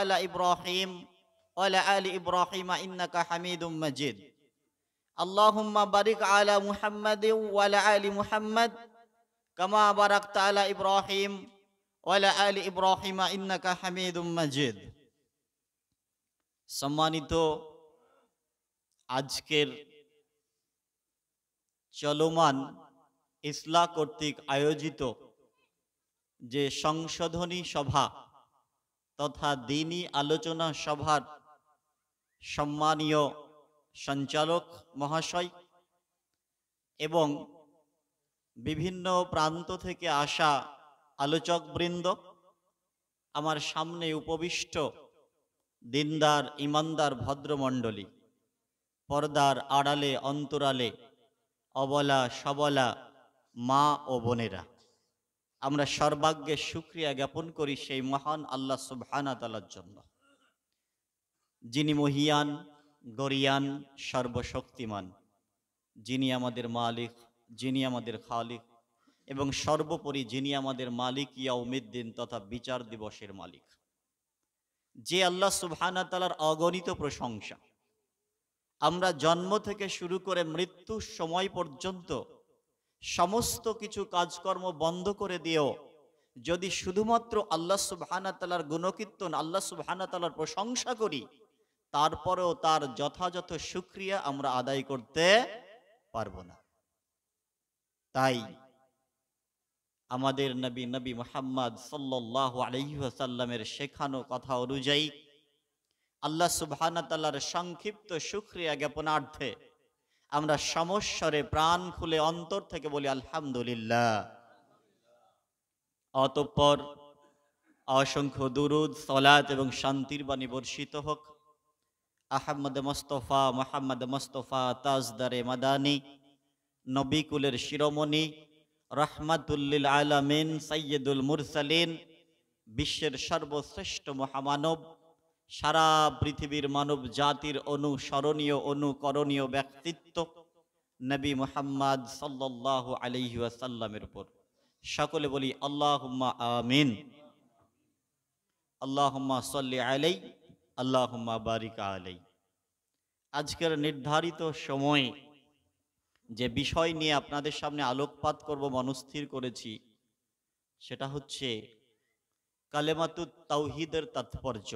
আলা ইব্রাহিম ওয়া আলা আলি ইব্রাহিম ইন্নাকা হামিদুম মাজিদ। আল্লাহুম্মা বারিক আলা মুহাম্মাদিন ওয়া আলা আলি মুহাম্মাদ কামা বারাকতা আলা ইব্রাহিম ওয়া আলা আলি ইব্রাহিম ইন্নাকা হামিদুম মাজিদ। সম্মানিত আজকের চলমান ইসলাহ কর্তৃক আয়োজিত যে সংশোধনী সভা তথা দ্বীনি আলোচনা সভার সম্মানীয় সঞ্চালক মহাশয় এবং বিভিন্ন প্রান্ত থেকে আসা আলোচকবৃন্দ, আমার সামনে উপবিষ্ট দিনদার ইমানদার ভদ্রমণ্ডলী, পর্দার আড়ালে অন্তরালে অবলা সবলা মা ও বোনেরা, আমরা সর্বাগ্যে শুকরিয়া জ্ঞাপন করি সেই মহান আল্লাহ সুবহানাহু ওয়া তাআলার জন্য, যিনি মহিয়ান, গরিয়ান, সর্বশক্তিমান, যিনি আমাদের মালিক, যিনি আমাদের খালিক এবং সর্বোপরি যিনি আমাদের মালিক ইয়াউমিদ্দিন তথা বিচার দিবসের মালিক। যে আল্লাহ সুবহানাহু ওয়া তাআলার অগণিত প্রশংসা, আমরা জন্ম থেকে শুরু করে মৃত্যুর সময় পর্যন্ত সমস্ত কিছু কাজকর্ম বন্ধ করে দিয়েও যদি শুধুমাত্র আল্লাহ সুবহানাহু ওয়া তাআলার গুণকীর্তন, আল্লাহ সুবহানাহু ওয়া তাআলার প্রশংসা করি, তারপরেও তার যথাযথ শুকরিয়া আমরা আদায় করতে পারবো না। তাই আমাদের নবী মুহাম্মদ সাল্লাল্লাহু আলাইহি ওয়াসাল্লামের শেখানো কথা অনুযায়ী আল্লাহ সুবহানাহু ওয়া তাআলার সংক্ষিপ্ত শুকরিয়া জ্ঞাপনার্থে আমরা সমস্বরে প্রাণ খুলে অন্তর থেকে বলি আলহামদুলিল্লাহ। অতঃপর অসংখ্য দুরুদ, সালাত এবং শান্তির বাণী বর্ষিত হোক আহমদ মুস্তাফা মুহাম্মদ মুস্তাফা তাজদারে মাদানী, নবী কুলের শিরোমণি, রাহমাতুল লিল আলামিন, সাইয়্যিদুল মুরসালিন, বিশ্বের সর্বশ্রেষ্ঠ মহামানব, সারা পৃথিবীর মানব জাতির অনুসরণীয় অনুকরণীয় ব্যক্তিত্ব নবী মুহাম্মদ সাল্লাল্লাহু আলাইহি ওয়াসাল্লামের উপর সকলে বলি আল্লাহুম্মা আমিন। আল্লাহুম্মা সাল্লি আলাইহি, আল্লাহুম্মা বারিক আলাইহি। আজকের নির্ধারিত সময়ে যে বিষয় নিয়ে আপনাদের সামনে আলোকপাত করব মনস্থির করেছি, সেটা হচ্ছে কালেমাতুত তাওহীদের তাৎপর্য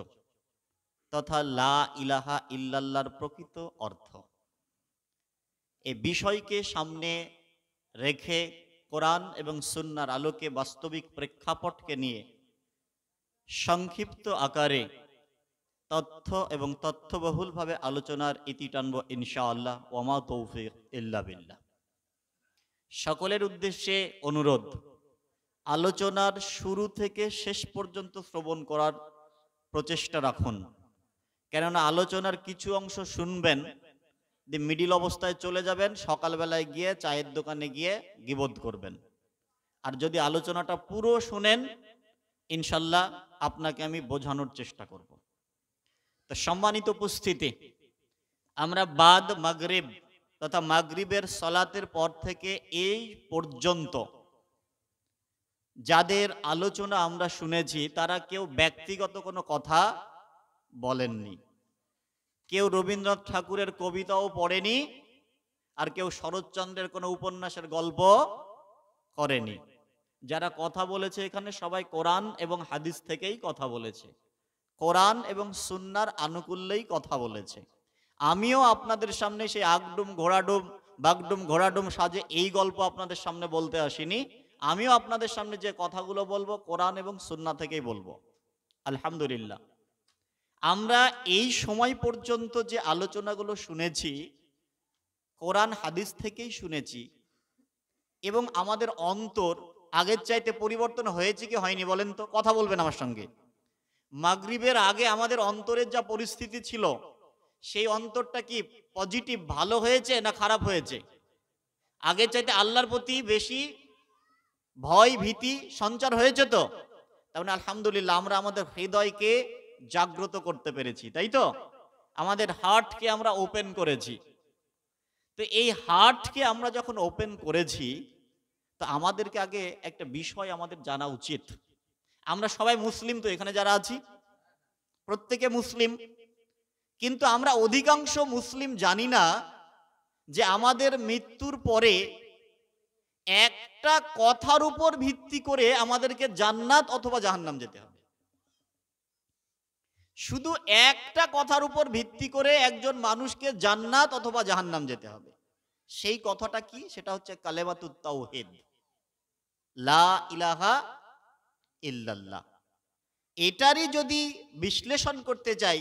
তথা লা ইলাহা ইল্লাল্লাহর প্রকৃত অর্থ। এই বিষয়কে সামনে রেখে কোরআন এবং সুন্নাহর আলোকে বাস্তবিক প্রেক্ষাপটকে নিয়ে সংক্ষিপ্ত আকারে তথ্য এবং তথ্যবহুলভাবে আলোচনার ইতি টানব ইনশাআল্লাহ। ওয়ামা তৌফিক ইল্লা বিল্লাহ। সকলের উদ্দেশ্যে অনুরোধ, আলোচনার শুরু থেকে শেষ পর্যন্ত শ্রবণ করার প্রচেষ্টা রাখুন, কেননা আলোচনার কিছু অংশ শুনবেন, মিডিল অবস্থায় চলে যাবেন, সকালবেলায় গিয়ে চায়ের দোকানে গিয়ে গীবত করবেন। আর যদি আলোচনাটা পুরো শুনেন, ইনশাল্লাহ আপনাকে আমি বোঝানোর চেষ্টা করব। তো সম্মানিত উপস্থিতি, আমরা বাদ মাগরিব তথা মাগরিবের সালাতের পর থেকে এই পর্যন্ত যাদের আলোচনা আমরা শুনেছি, তারা কেউ ব্যক্তিগত কোনো কথা বলেননি, কেউ রবীন্দ্রনাথ ঠাকুরের কবিতাও পড়েনি, আর কেউ শরৎচন্দ্রের কোনো উপন্যাসের গল্প করেনি। যারা কথা বলেছে এখানে সবাই কোরআন এবং হাদিস থেকেই কথা বলেছে, কোরআন এবং সুন্নাহর আনুকূল্যেই কথা বলেছে। আমিও আপনাদের সামনে সেই আগডুম ঘোড়াডুম বাগডুম ঘোড়াডুম সাজে এই গল্প আপনাদের সামনে বলতে আসিনি। আমিও আপনাদের সামনে যে কথাগুলো বলবো কোরআন এবং সুন্নাহ থেকেই বলবো। আলহামদুলিল্লাহ, আমরা এই সময় পর্যন্ত যে আলোচনাগুলো শুনেছি কোরআন হাদিস থেকেই শুনেছি, এবং আমাদের অন্তর আগের চাইতে পরিবর্তন হয়েছে কি হয়নি বলেন তো? কথা বলবেন আমার সঙ্গে। মাগরিবের আগে আমাদের অন্তরের যা পরিস্থিতি ছিল, সেই অন্তরটা কি পজিটিভ ভালো হয়েছে না খারাপ হয়েছে? আগের চাইতে আল্লাহর প্রতি বেশি ভয় ভীতি সঞ্চার হয়েছে তো? তার মানে আলহামদুলিল্লাহ আমরা আমাদের হৃদয়কে জাগ্রত করতে পেরেছি, তাই তো? আমাদের হার্টকে আমরা ওপেন করেছি। তো এই হার্টকে আমরা যখন ওপেন করেছি, তো আমাদেরকে আগে একটা বিষয় আমাদের জানা উচিত। আমরা সবাই মুসলিম তো, এখানে যারা আছি প্রত্যেকে মুসলিম, কিন্তু আমরা অধিকাংশ মুসলিম জানি না যে আমাদের মৃত্যুর পরে একটা কথার উপর ভিত্তি করে আমাদেরকে জান্নাত অথবা জাহান্নাম যেতে হবে। শুধু একটা কথার উপর ভিত্তি করে একজন মানুষকে জান্নাত অথবা জাহান্নাম যেতে হবে। সেই কথাটা কি? সেটা হচ্ছে কালেমাতুত তাওহীদ, লা ইলাহা ইল্লাল্লাহ। এটারই যদি বিশ্লেষণ করতে চাই,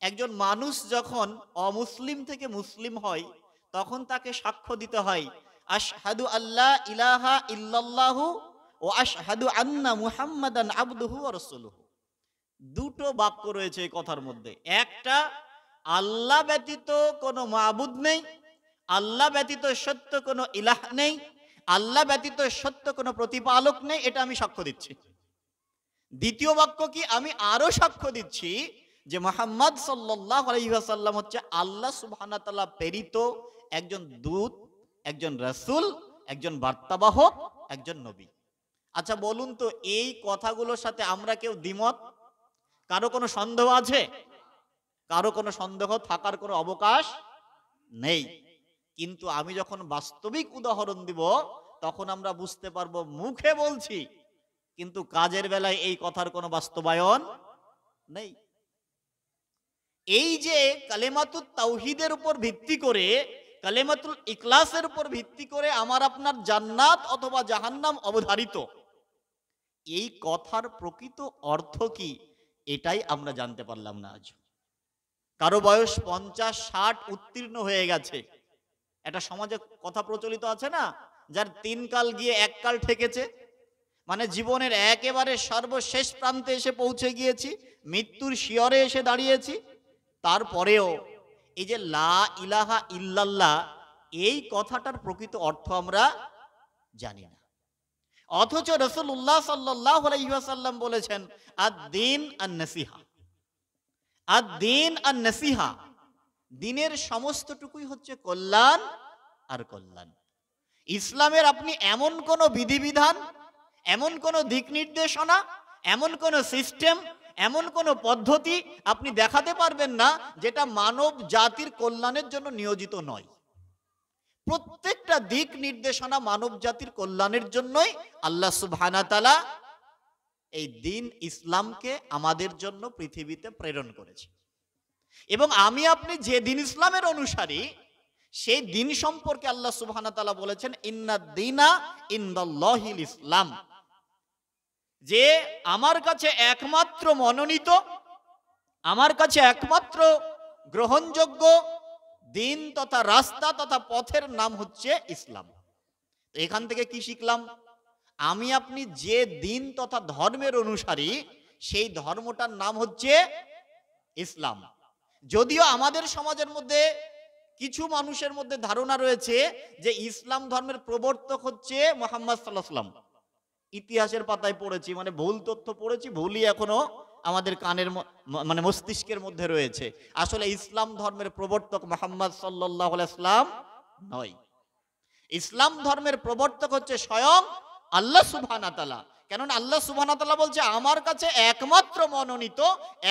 একজন মানুষ যখন অমুসলিম থেকে মুসলিম হয় তখন তাকে সাক্ষ্য দিতে হয় আশহাদু আল্লা ইলাহা ইল্লাল্লাহু ওয়া আশহাদু আন্না মুহাম্মাদান আবদুহু ওয়া রাসূলুহু। দুটো বাক্য রয়েছে এই কথার মধ্যে। একটা, আল্লাহ ব্যতীত কোনো মাবুদ নেই, আল্লাহ ব্যতীত সত্য কোনো ইলাহ নেই, আল্লাহ ব্যতীত সত্য কোনো প্রতিপালক নেই, এটা আমি সাক্ষ্য দিচ্ছি। দ্বিতীয় বাক্য কি? আমি আরো সাক্ষ্য দিচ্ছি যে মুহাম্মদ সাল্লাল্লাহু আলাইহি ওয়াসাল্লাম হচ্ছে আল্লাহ সুবহানাহু ওয়া তাআলা প্রেরিত একজন দূত, একজন রাসূল, একজন বার্তাবাহক, একজন নবী। আচ্ছা বলুন তো, এই কথাগুলোর সাথে আমরা কেউ দ্বিমত? কারো কোনো সন্দেহ আছে? কারো কোনো সন্দেহ থাকার কোনো অবকাশ নেই। কিন্তু আমি যখন বাস্তবিক উদাহরণ দিব তখন আমরা বুঝতে পারবো মুখে বলছি কিন্তু কাজের বেলায় এই কথার কোনো বাস্তবায়ন নেই। এই যে কালেমাতুত তাওহীদের উপর ভিত্তি করে, কালেমাতুল ইখলাসের উপর ভিত্তি করে আমার আপনার জান্নাত অথবা জাহান্নাম অবধারিত, এই কথার প্রকৃত অর্থ কি এটাই আমরা জানতে পারলাম না আজ। কারো বয়স 50-60 উত্তীর্ণ হয়ে গেছে। একটা সমাজে কথা প্রচলিত আছে না, যার 3 কাল গিয়ে 1 কাল ঠেকেছে, মানে জীবনের একেবারে সর্বশেষ প্রান্তে এসে পৌঁছে গিয়েছি, মৃত্যুর শিয়রে এসে দাঁড়িয়েছি, তারপরেও এই যে লা ইলাহা ইল্লাল্লাহ এই কথাটার প্রকৃত অর্থ আমরা জানি না। অথচ রাসূলুল্লাহ সাল্লাল্লাহু আলাইহি ওয়াসাল্লাম বলেছেন আদ-দীন আন-নাসিহা, আদ-দীন আন-নাসিহা, দিনের সমস্তটুকুই হচ্ছে কল্যাণ আর কল্যাণ। ইসলামের আপনি এমন কোন বিধিবিধান, এমন কোন দিক নির্দেশনা, এমন কোন সিস্টেম, এমন কোন পদ্ধতি আপনি দেখাতে পারবেন না যেটা মানব জাতির কল্যাণের জন্য নিয়োজিত নয়। প্রত্যেকটা দিক নির্দেশনা মানব জাতির কল্যাণের জন্যই আল্লাহ সুবহানাহু ওয়া তাআলা এই দ্বীন ইসলামকে আমাদের জন্য পৃথিবীতে প্রেরণ করেছে। এবং আমি আপনি যে দ্বীন ইসলামের অনুসারী, সেই দ্বীন সম্পর্কে আল্লাহ সুবহানাহু ওয়া তাআলা বলেছেন ইন্নাদ দীনা ইনদাল্লাহিল ইসলাম, যে আমার কাছে একমাত্র মনোনীত, আমার কাছে একমাত্র গ্রহণযোগ্য দ্বীন তথা রাস্তা তথা পথের নাম হচ্ছে ইসলাম। এখান থেকে কি শিখলাম? আমি আপনি যে দ্বীন তথা ধর্মের অনুসারী, সেই ধর্মটার নাম হচ্ছে ইসলাম। যদিও আমাদের সমাজের মধ্যে কিছু মানুষের মধ্যে ধারণা রয়েছে যে ইসলাম ধর্মের প্রবর্তক হচ্ছে মুহাম্মদ সাল্লাল্লাহু আলাইহি ওয়াসাল্লাম। ইতিহাসের পাতায় পড়েছি, মানে ভুল তথ্য পড়েছি, ভুলই এখনো আমাদের কানের মানে মস্তিষ্কের মধ্যে রয়েছে। আসলে ইসলাম ধর্মের প্রবর্তক মুহাম্মদ সাল্লাল্লাহু আলাইহি ওয়াসাল্লাম নয়। ইসলাম ধর্মের প্রবর্তক হচ্ছে স্বয়ং আল্লাহ সুবহানাহু ওয়া তাআলা। কেননা আল্লাহ সুবহানাহু ওয়া তাআলা বলছে আমার কাছে একমাত্র মনোনীত,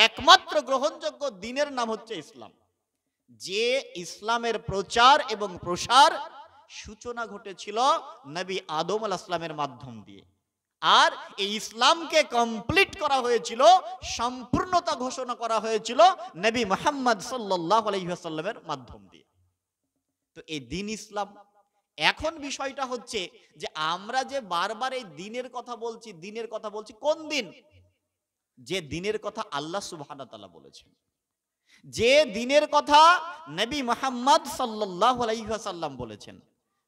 একমাত্র গ্রহণযোগ্য দ্বীনের নাম হচ্ছে ইসলাম। যে ইসলামের প্রচার এবং প্রসার সূচনা ঘটেছিল নবী আদম আলাইহিস সালামের মাধ্যম দিয়ে, আর এই ইসলামকে কমপ্লিট করা হয়েছিল, সম্পূর্ণতা ঘোষণা করা হয়েছিল নবী মুহাম্মদ সাল্লাল্লাহু আলাইহি ওয়াসাল্লামের মাধ্যম দিয়ে। তো এই দ্বীন ইসলাম, এখন বিষয়টা হচ্ছে যে আমরা যে বারবার এই দ্বীনের কথা বলছি, দ্বীনের কথা বলছি, কোন দ্বীন? যে দ্বীনের কথা আল্লাহ সুবহানাহু ওয়া তাআলা বলেছেন, যে দ্বীনের কথা নবী মুহাম্মদ সাল্লাল্লাহু আলাইহি ওয়াসাল্লাম বলেছেন,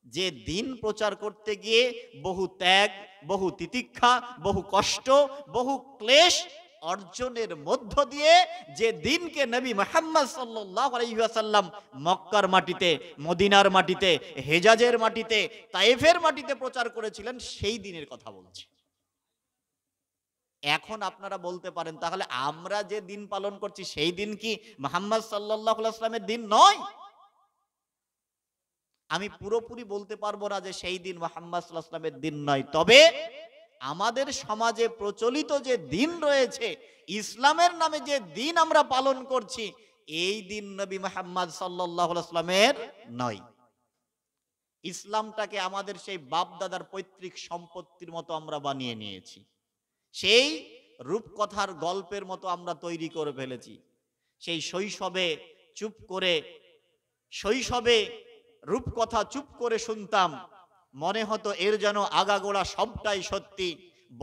যে দ্বীন প্রচার করতে গিয়ে বহু ত্যাগ, বহু তিতিক্ষা, বহু কষ্ট, বহু ক্লেশ অর্জনের মধ্য দিয়ে যে দ্বীনকে নবী মুহাম্মদ সাল্লাল্লাহু আলাইহি ওয়াসাল্লাম মক্কার মাটিতে, মদিনার মাটিতে, হেজাজের মাটিতে, তায়েফের মাটিতে প্রচার করেছিলেন, সেই দ্বীনের কথা বলছি। এখন আপনারা বলতে পারেন তাহলে আমরা যে দিন পালন করছি সেই দিন কি মুহাম্মদ সাল্লাল্লাহু আলাইহি ওয়াসাল্লামের দিন নয়? আমি পুরোপুরি বলতে পারবো না যে সেই দিন মুহাম্মদ সাল্লাল্লাহু আলাইহি ওয়াসাল্লামের দিন নয়, তবে আমাদের সমাজে প্রচলিত যে দিন রয়েছে, ইসলামের নামে যে দিন আমরা পালন করছি, এই দিন নবী মুহাম্মদ সাল্লাল্লাহু আলাইহি ওয়াসাল্লামের নয়। ইসলামটাকে আমাদের সেই বাপ দাদার পৈতৃক সম্পত্তির মতো আমরা বানিয়ে নিয়েছি, সেই রূপকথার গল্পের মতো আমরা তৈরি করে ফেলেছি। সেই শৈশবে রূপকথা চুপ করে শুনতাম, মনে হতো এর যেন আগাগোড়া সবটাই সত্যি।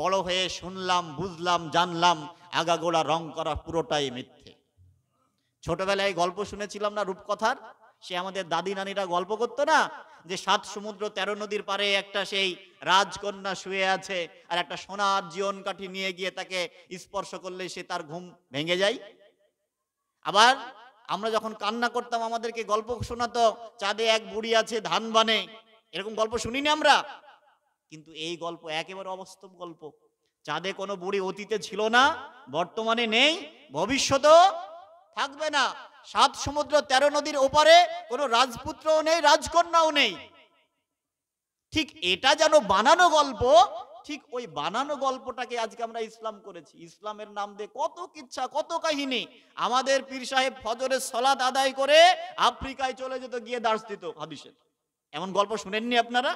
বড় হয়ে শুনলাম, বুঝলাম, জানলাম আগাগোড়া রং করা পুরোটাই মিথ্যে। ছোটবেলায় গল্প শুনেছিলাম না রূপকথার, সে আমাদের দাদি নানিরা গল্প করতো না, যে 7 সমুদ্র 13 নদীর পারে একটা সেই রাজকন্যা শুয়ে আছে, আর একটা সোনার জীবন কাঠি নিয়ে গিয়ে তাকে স্পর্শ করলে সে তার ঘুম ভেঙে যায়। আবার আমরা যখন কান্না করতাম আমাদেরকে গল্প শোনাতো, চাঁদে এক বুড়ি আছে ধান বানে, এরকম গল্প শুনিনি আমরা? কিন্তু এই গল্প একেবারে অবাস্তব গল্প। চাঁদে কোনো বুড়ি অতীতে ছিল না, বর্তমানে নেই, ভবিষ্যতেও থাকবে না। 7 সমুদ্র 13 নদীর ওপারে কোনো রাজপুত্রও নেই, রাজকন্যাও নেই। ঠিক এটা যেন বানানো গল্প, ঠিক ওই বানানো গল্পটাকে আজকে আমরা ইসলাম করেছি। ইসলামের নাম দিয়ে কত কিচ্ছা, কত কাহিনী। আমাদের পীর সাহেব ফজরের সালাত আদায় করে আফ্রিকায় চলে যেত, গিয়ে দার্স দিত হাদিসের। এমন গল্প শুনেননি আপনারা?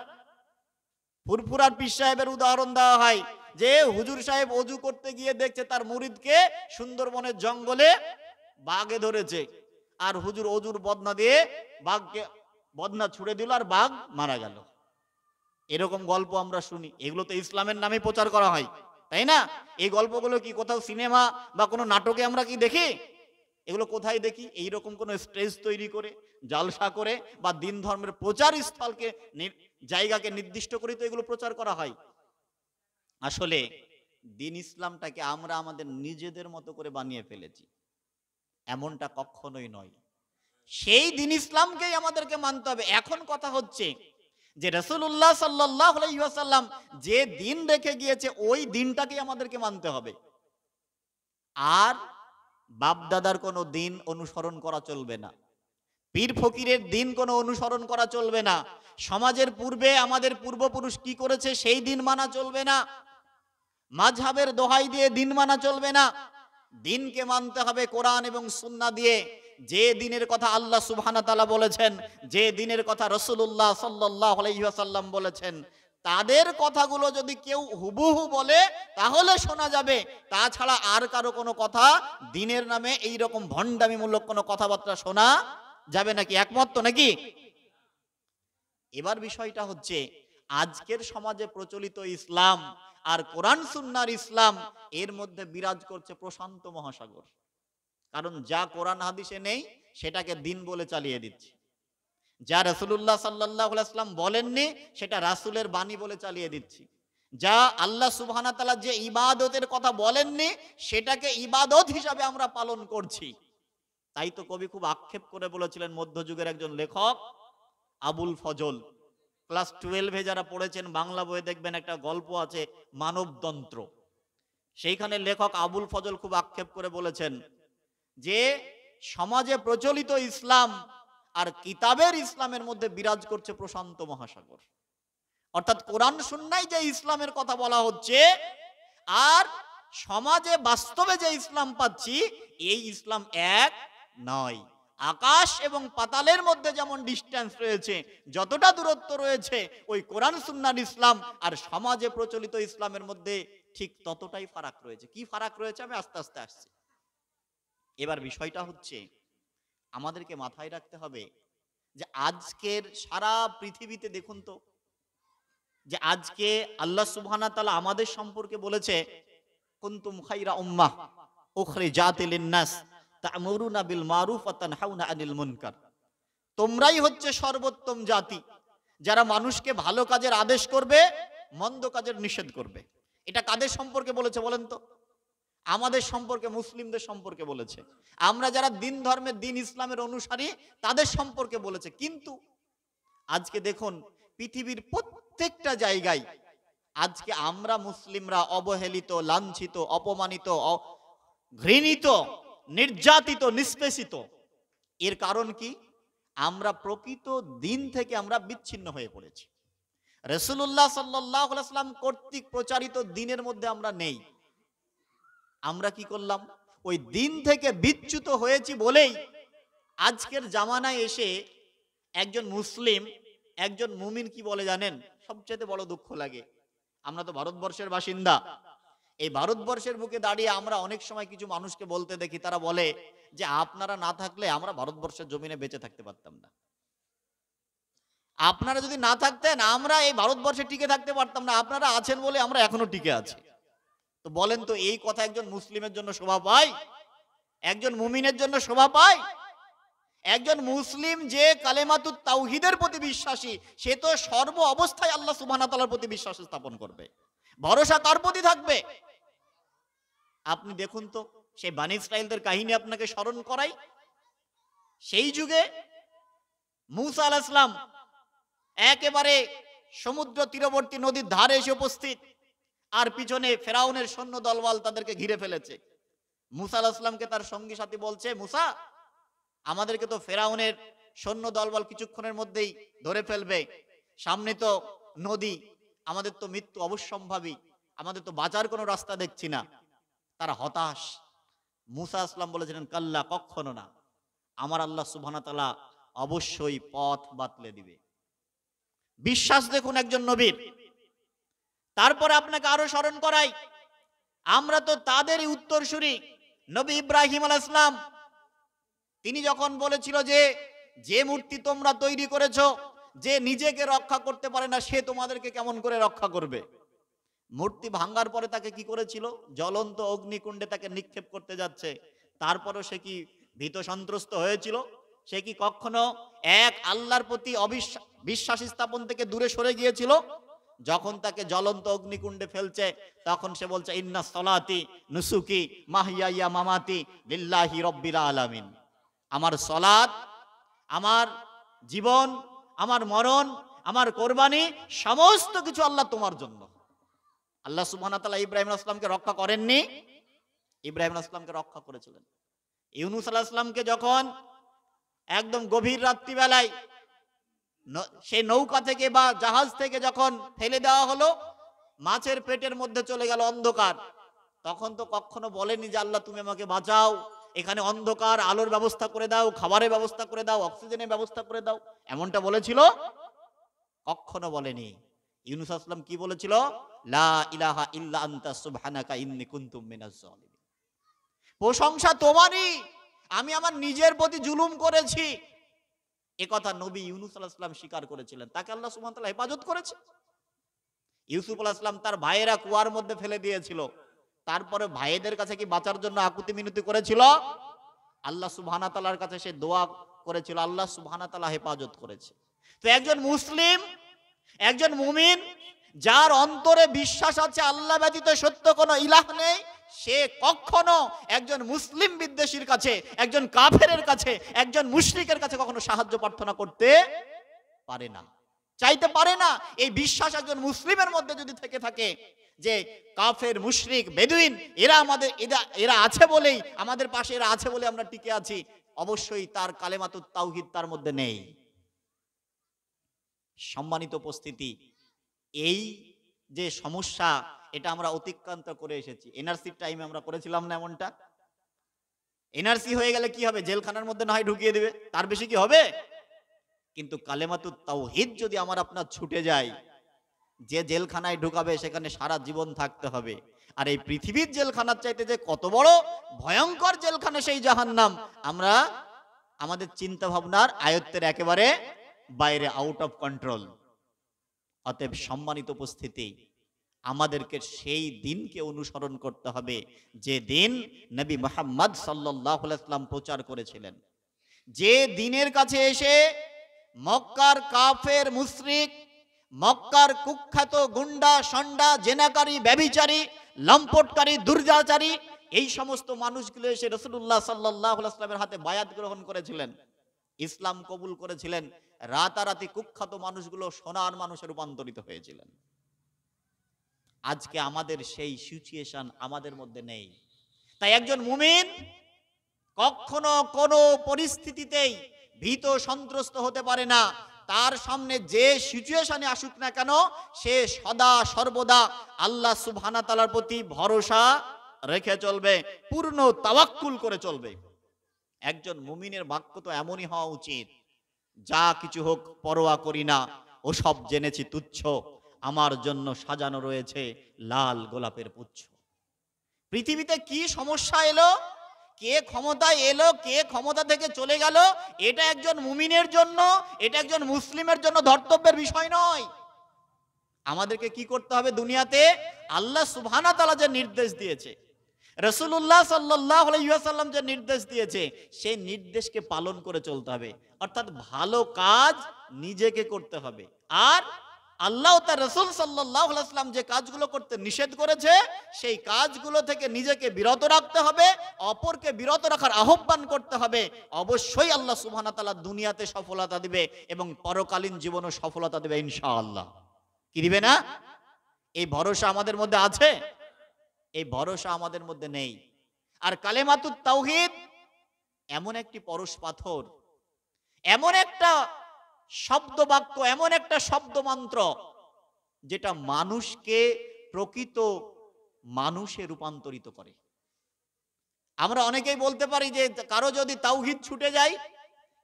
ফুরফুরার পীর সাহেবের উদাহরণ দেওয়া হয় যে হুজুর সাহেব ওযু করতে গিয়ে দেখছে তার মুরিদকে সুন্দরবনের জঙ্গলে বাঘে ধরেছে, আর হুজুর ওযুর বদনা দিয়ে বাঘকে বদনা ছুড়ে দিল, আর বাঘ মারা গেল। এরকম গল্প আমরা শুনি, এগুলো তো ইসলামের নামে প্রচার করা হয়, তাই না? এই গল্পগুলো কি কোথাও সিনেমা বা কোনো নাটকে আমরা কি দেখি? এগুলো কোথায় দেখি? এইরকম কোনো স্টেজ তৈরি করে, জালসা করে, বা দিন ধর্মের প্রচার স্থলকে জায়গাকে নির্দিষ্ট করে তো এগুলো প্রচার করা হয়। আসলে দিন ইসলামটাকে আমরা আমাদের নিজেদের মতো করে বানিয়ে ফেলেছি, এমনটা কখনোই নয়। সেই দিন ইসলামকেই আমাদেরকে মানতে হবে। এখন কথা হচ্ছে যে রাসূলুল্লাহ সাল্লাল্লাহু আলাইহি ওয়াসাল্লাম যে দিন রেখে গিয়েছে ওই দিনটাকে আমাদেরকে মানতে হবে, আর বাপদাদার কোনো দিন অনুসরণ করা চলবে না, পীর ফকিরের দিন কোনো অনুসরণ করা চলবে না, সমাজের পূর্বে আমাদের পূর্বপুরুষ কি করেছে সেই দিন মানা চলবে না, মাযহাবের দোহাই দিয়ে দিন মানা চলবে না। দিনকে মানতে হবে কোরআন এবং সুন্নাহ দিয়ে। যে দিনের কথা আল্লাহ সুবহানাহু ওয়া তাআলা বলেছেন, যে দিনের কথা রাসূলুল্লাহ সাল্লাল্লাহু আলাইহি ওয়াসাল্লাম বলেছেন, তাদের কথাগুলো যদি কেউ হুবহু বলে তাহলে শোনা যাবে। তাছাড়া আর কারো কোনো কথা দিনের নামে এই রকম ভণ্ডামিমূলক কোনো কথাবার্তা শোনা যাবে নাকি? একমত তো নাকি? এবার বিষয়টা হচ্ছে আজকের সমাজে প্রচলিত ইসলাম আর কোরআন সুন্নাহর ইসলাম, এর মধ্যে বিরাজ করছে প্রশান্ত মহাসাগর। কারণ যা কোরআন হাদিসে নেই সেটাকে দিন বলে চালিয়ে দিচ্ছে, যা রাসূলুল্লাহ সাল্লাল্লাহু আলাইহি ওয়াসাল্লাম বলেননি সেটা রাসূলের বাণী বলে চালিয়ে দিচ্ছি, যা আল্লাহ সুবহানাহু ওয়া তাআলা যে ইবাদতের কথা বলেননি সেটাকে ইবাদত হিসাবে আমরা পালন করছি। তাই তো কবি খুব আক্ষেপ করে বলেছিলেন, মধ্যযুগের একজন লেখক আবুল ফজল, ক্লাস 12-এ যারা পড়েছেন বাংলা বইয়ে দেখবেন একটা গল্প আছে মানবতন্ত্র, সেইখানে লেখক আবুল ফজল খুব আক্ষেপ করে বলেছেন যে সমাজে প্রচলিত ইসলাম আর কিতাবের ইসলামের মধ্যে বিরাজ করছে প্রশান্ত মহাসাগর। অর্থাৎ কোরআন সুন্নাহয় যে ইসলামের কথা বলা হচ্ছে আর সমাজে বাস্তবে যে ইসলাম পাচ্ছি, এই ইসলাম এক নয়। আকাশ এবং পাতালের মধ্যে যেমন ডিস্টেন্স রয়েছে, যতটা দূরত্ব রয়েছে ওই কোরআন সুন্নাহর ইসলাম আর সমাজে প্রচলিত ইসলামের মধ্যে ঠিক ততটাই ফারাক রয়েছে। কি ফারাক রয়েছে আমি আস্তে আস্তে আসছি। এবার বিষয়টা হচ্ছে আমাদেরকে মাথায় রাখতে হবে যে আজকের সারা পৃথিবীতে দেখুন তো, যে আজকে আল্লাহ সুবহানাহু ওয়া তাআলা আমাদের সম্পর্কে বলেছে কুনতুম খায়রা উম্মাহ উখরিজাত লিন-নাস তা'মুরুনা বিল মারুফ ওয়া তানহাউনা আনিল মুনকার। তোমরাই হচ্ছে সর্বোত্তম জাতি, যারা মানুষকে ভালো কাজের আদেশ করবে, মন্দ কাজের নিষেধ করবে। এটা কাদের সম্পর্কে বলেছে বলেন তো? আমাদের সম্পর্কে, মুসলিমদের সম্পর্কে বলেছে। আমরা যারা দিন ধর্মের, দিন ইসলামের অনুসারী তাদের সম্পর্কে বলেছে। কিন্তু আজকে দেখুন পৃথিবীর প্রত্যেকটা জায়গায় আজকে আমরা মুসলিমরা অবহেলিত, লাঞ্ছিত, অপমানিত, ঘৃণিত, নির্যাতিত, নিষ্পেষিত। এর কারণ কি? আমরা প্রকৃত দিন থেকে আমরা বিচ্ছিন্ন হয়ে পড়েছি। রাসূলুল্লাহ সাল্লাল্লাহু আলাইহি ওয়াসাল্লাম কর্তৃক প্রচারিত দ্বীনের মধ্যে আমরা নেই। আমরা কি করলাম? ওই দিন থেকে বিচ্যুত হয়েছি বলেই আজকের জামানায় এসে একজন মুসলিম, একজন মুমিন কি বলে জানেন? সবচেয়ে বড় দুঃখ লাগে, আমরা তো ভারতবর্ষের বাসিন্দা, এই ভারতবর্ষের বুকে দাঁড়িয়ে আমরা অনেক সময় কিছু মানুষকে বলতে দেখি, তারা বলে যে আপনারা না থাকলে আমরা ভারতবর্ষের জমিনে বেঁচে থাকতে পারতাম না, আপনারা যদি না থাকতেন আমরা এই ভারতবর্ষে টিকে থাকতে পারতাম না, আপনারা আছেন বলে আমরা এখনো টিকে আছি। তো বলেন তো এই কথা একজন মুসলিমের জন্য শোভা পায়? একজন মুমিনের জন্য শোভা পায়? একজন মুসলিম যে কালেমাতুত তাওহীদের প্রতি বিশ্বাসী, সে তো সর্ব অবস্থায় আল্লাহ সুবহানাহু ওয়া তাআলার প্রতি বিশ্বাস স্থাপন করবে, ভরসা কার প্রতি থাকবে? আপনি দেখুন তো, সেই বানী ইসরাঈলদের কাহিনী আপনাকে স্মরণ করাই। সেই যুগে মূসা আলাইহিস সালাম একেবারে সমুদ্র তীরবর্তী নদীর ধারে এসে উপস্থিত, আর পিছনে ফেরাউনের সৈন্য দলবল তাদেরকে ঘিরে ফেলেছে। মূসা আলাইহিস সালামকে তার সঙ্গী সাথী বলছে, মূসা, আমাদেরকে তো ফেরাউনের সৈন্য দলবল কিছুক্ষণের মধ্যেই ধরে ফেলবে, সামনে তো নদী, আমাদের তো মৃত্যু অবশ্যম্ভাবী, আমাদের তো বাঁচার কোনো রাস্তা দেখছি না। তারা হতাশ। মূসা আলাইহিস সালাম বলেছিলেন, কাল্লা, কখনো না, আমার আল্লাহ সুবহানাহু ওয়া তাআলা অবশ্যই পথ বাতলে দিবে। বিশ্বাস দেখুন একজন নবীর। তারপরে আপনাকে আরো স্মরণ করাই, আমরা তো তাদেরই উত্তরসূরি। নবী ইব্রাহিম আলাইহিস সালাম, তিনি যখন বলেছিল যে যে মূর্তি তোমরা তৈরি করেছো, যে নিজেকে রক্ষা করতে পারে না সে তোমাদেরকে কেমন করে রক্ষা করবে? মূর্তি ভাঙ্গার পরে তাকে কি করেছিল? জ্বলন্ত অগ্নিকুণ্ডে তাকে নিক্ষেপ করতে যাচ্ছে, তারপরও সে কি ভীত সন্ত্রস্ত হয়েছিল? সে কি কখনো এক আল্লাহর প্রতি বিশ্বাস স্থাপন থেকে দূরে সরে গিয়েছিল? যখন তাকে জ্বলন্ত অগ্নিকুণ্ডে ফেলছে, তখন সে বলছে, ইন্না সলাতি নুসুকি মাহিয়ায়া মামাতি লিল্লাহি রাব্বিল আলামিন। আমার সলাত, আমার জীবন, আমার মরণ, আমার কোরবানি, সমস্ত কিছু আল্লাহ তোমার জন্য। আল্লাহ সুবহানাহু ওয়া তাআলা ইব্রাহিম আলাইহিস সালামকে রক্ষা করেননি? ইব্রাহিম আলাইহিস সালামকে রক্ষা করেছিলেন। ইউনূস আলাইহিস সালামকে যখন একদম গভীর রাত্রিবেলায় সেই নৌকা থেকে বা জাহাজ থেকে যখন ফেলে দেওয়া হলো, মাছের পেটের মধ্যে চলে গেল অন্ধকার, তখন তো কখনো বলেনি যে আল্লাহ তুমি আমাকে বাঁচাও, এখানে অন্ধকার, আলোর ব্যবস্থা করে দাও, খাবারের ব্যবস্থা করে দাও, অক্সিজেনের ব্যবস্থা করে দাও, এমনটা বলেছিল? কখনো বলেনি। ইউনূস আলাইহিস সালাম কি বলেছিল? লা ইলাহা ইল্লা আনতা সুবহানাকা ইন্নী কুনতু মিনাজ জালিমিন। প্রশংসা তোমারই, আমি আমার নিজের প্রতি জুলুম করেছি। একথা নবী ইউনূস আলাইহিস সালাম স্বীকার করেছিলেন, তাকে আল্লাহ সুবহানাহু ওয়া তাআলা হেফাজত করেছে। ইউসুফ আলাইহিস সালাম তার ভাইয়েরা কুয়ার মধ্যে ফেলে দিয়েছিল, তারপরে ভাইদের কাছে কি বাঁচার জন্য আকুতি মিনতি করেছিল? আল্লাহ সুবহানাহু ওয়া তাআলার কাছে সে দোয়া করেছিল, আল্লাহ সুবহানাহু ওয়া তাআলা হেফাজত করেছে। তো একজন মুসলিম, একজন মুমিন, যার অন্তরে বিশ্বাস আছে আল্লাহ ব্যতীত সত্য কোনো ইলাহ নেই, সে কখনো একজন মুসলিম বিদ্বেষীর কাছে, একজন কাফেরের কাছে, একজন মুশরিকের কাছে কখনো সাহায্য প্রার্থনা করতে পারে না, চাইতে পারে না। এই বিশ্বাস একজন মুসলিমের মধ্যে যদি থেকে থাকে যে কাফের, মুশরিক, বেদুইন এরা আছে বলেই আমাদের পাশে, এরা আছে বলে আমরা টিকে আছি, অবশ্যই তার কালেমাতুত তাওহীদ তার মধ্যে নেই। সম্মানিত উপস্থিতি, এই যে সমস্যা, এটা আমরা অতিক্রান্ত করে এসেছি। এনআরসির টাইমে আমরা করেছিলাম না এমনটা? এনআরসি হয়ে গেলে কি হবে? জেলখানার মধ্যে না হয় ঢুকিয়ে দেবে, তার বেশি কি হবে? কিন্তু কালেমাতুত তাওহীদ যদি আমার আপনার ছুটে যায়, যে জেলখানায় ঢুকাবে সেখানে সারা জীবন থাকতে হবে। আর এই পৃথিবীর জেলখানার চাইতে যে কত বড় ভয়ঙ্কর জেলখানা সেই জাহান্নাম, আমরা আমাদের চিন্তা ভাবনার আয়ত্তের একেবারে বাইরে, আউট অফ কন্ট্রোল। অতএব সম্মানিত উপস্থিতি, আমাদেরকে সেই দিনকে অনুসরণ করতে হবে যে দিন নবী মুহাম্মদ সাল্লাল্লাহু আলাইহি ওয়াসাল্লাম প্রচার করেছিলেন। যে দিনের কাছে এসে মক্কার কাফের, মুশরিক, মক্কার কুখ্যাত গুন্ডা, সন্ডা, জেনাকারী, ব্যভিচারী, লম্পটকারী, দুর্জাচারী, এই সমস্ত মানুষগুলো এসে রাসূলুল্লাহ সাল্লাল্লাহু আলাইহি ওয়াসাল্লামের হাতে বায়াত গ্রহণ করেছিলেন, ইসলাম কবুল করেছিলেন, রাতারাতি কুখ্যাত মানুষগুলো সোনার মানুষে রূপান্তরিত হয়েছিলেন। আজকে আমাদের সেই সিচুয়েশন আমাদের মধ্যে নেই। তাই একজন মুমিন কখনো কোনো পরিস্থিতিতেই ভীত সন্ত্রস্ত হতে পারে না, তার সামনে যে সিচুয়েশনে আসুক না কেন সে সদা সর্বদা আল্লাহ সুবহানাহু ওয়া তাআলার প্রতি ভরসা রেখে চলবে, পূর্ণ তাওয়াক্কুল করে চলবে। একজন মুমিনের বাক্য তো এমনই হওয়া উচিত, যা কিছু হোক পরোয়া করি না, ও সব জেনেছি তুচ্ছ, আমার জন্য সাজানো রয়েছে লাল গোলাপের পুচ্ছ। পৃথিবীতে কি সমস্যা এলো, কে ক্ষমতায় এলো, কে ক্ষমতা থেকে চলে গেল, এটা একজন মুমিনের জন্য, এটা একজন মুসলিমের জন্য ধর্তব্যের বিষয় নয়। আমাদেরকে কি করতে হবে দুনিয়াতে? আল্লাহ সুবহানাহু ওয়া তাআলা যে নির্দেশ দিয়েছে, রাসূলুল্লাহ সাল্লাল্লাহু আলাইহি ওয়াসাল্লাম যে নির্দেশ দিয়েছে, সেই নির্দেশকে পালন করে চলতে হবে। অর্থাৎ ভালো কাজ নিজেকে করতে হবে, আর আল্লাহ তার রাসূল সাল্লাল্লাহু আলাইহি ওয়াসাল্লাম যে কাজগুলো করতে নিষেধ করেছে সেই কাজগুলো থেকে নিজেকে বিরত রাখতে হবে, অপরকে বিরত রাখার আহ্বান করতে হবে। অবশ্যই আল্লাহ সুবহানাহু ওয়া তাআলা দুনিয়াতে সফলতা দিবে এবং পরকালীন জীবনও সফলতা দিবে ইনশাআল্লাহ। কি দিবে না? এই ভরসা আমাদের মধ্যে আছে? এই ভরসা আমাদের মধ্যে নেই। আর কালেমাতুত তাওহীদ এমন একটি পরশ পাথর, এমন একটা শব্দ বাক্য, এমন একটা শব্দ মন্ত্র, যেটা মানুষকে প্রকৃত মানুষে রূপান্তরিত করে। আমরা অনেকেই বলতে পারি যে কারো যদি তাওহীদ ছুটে যায়,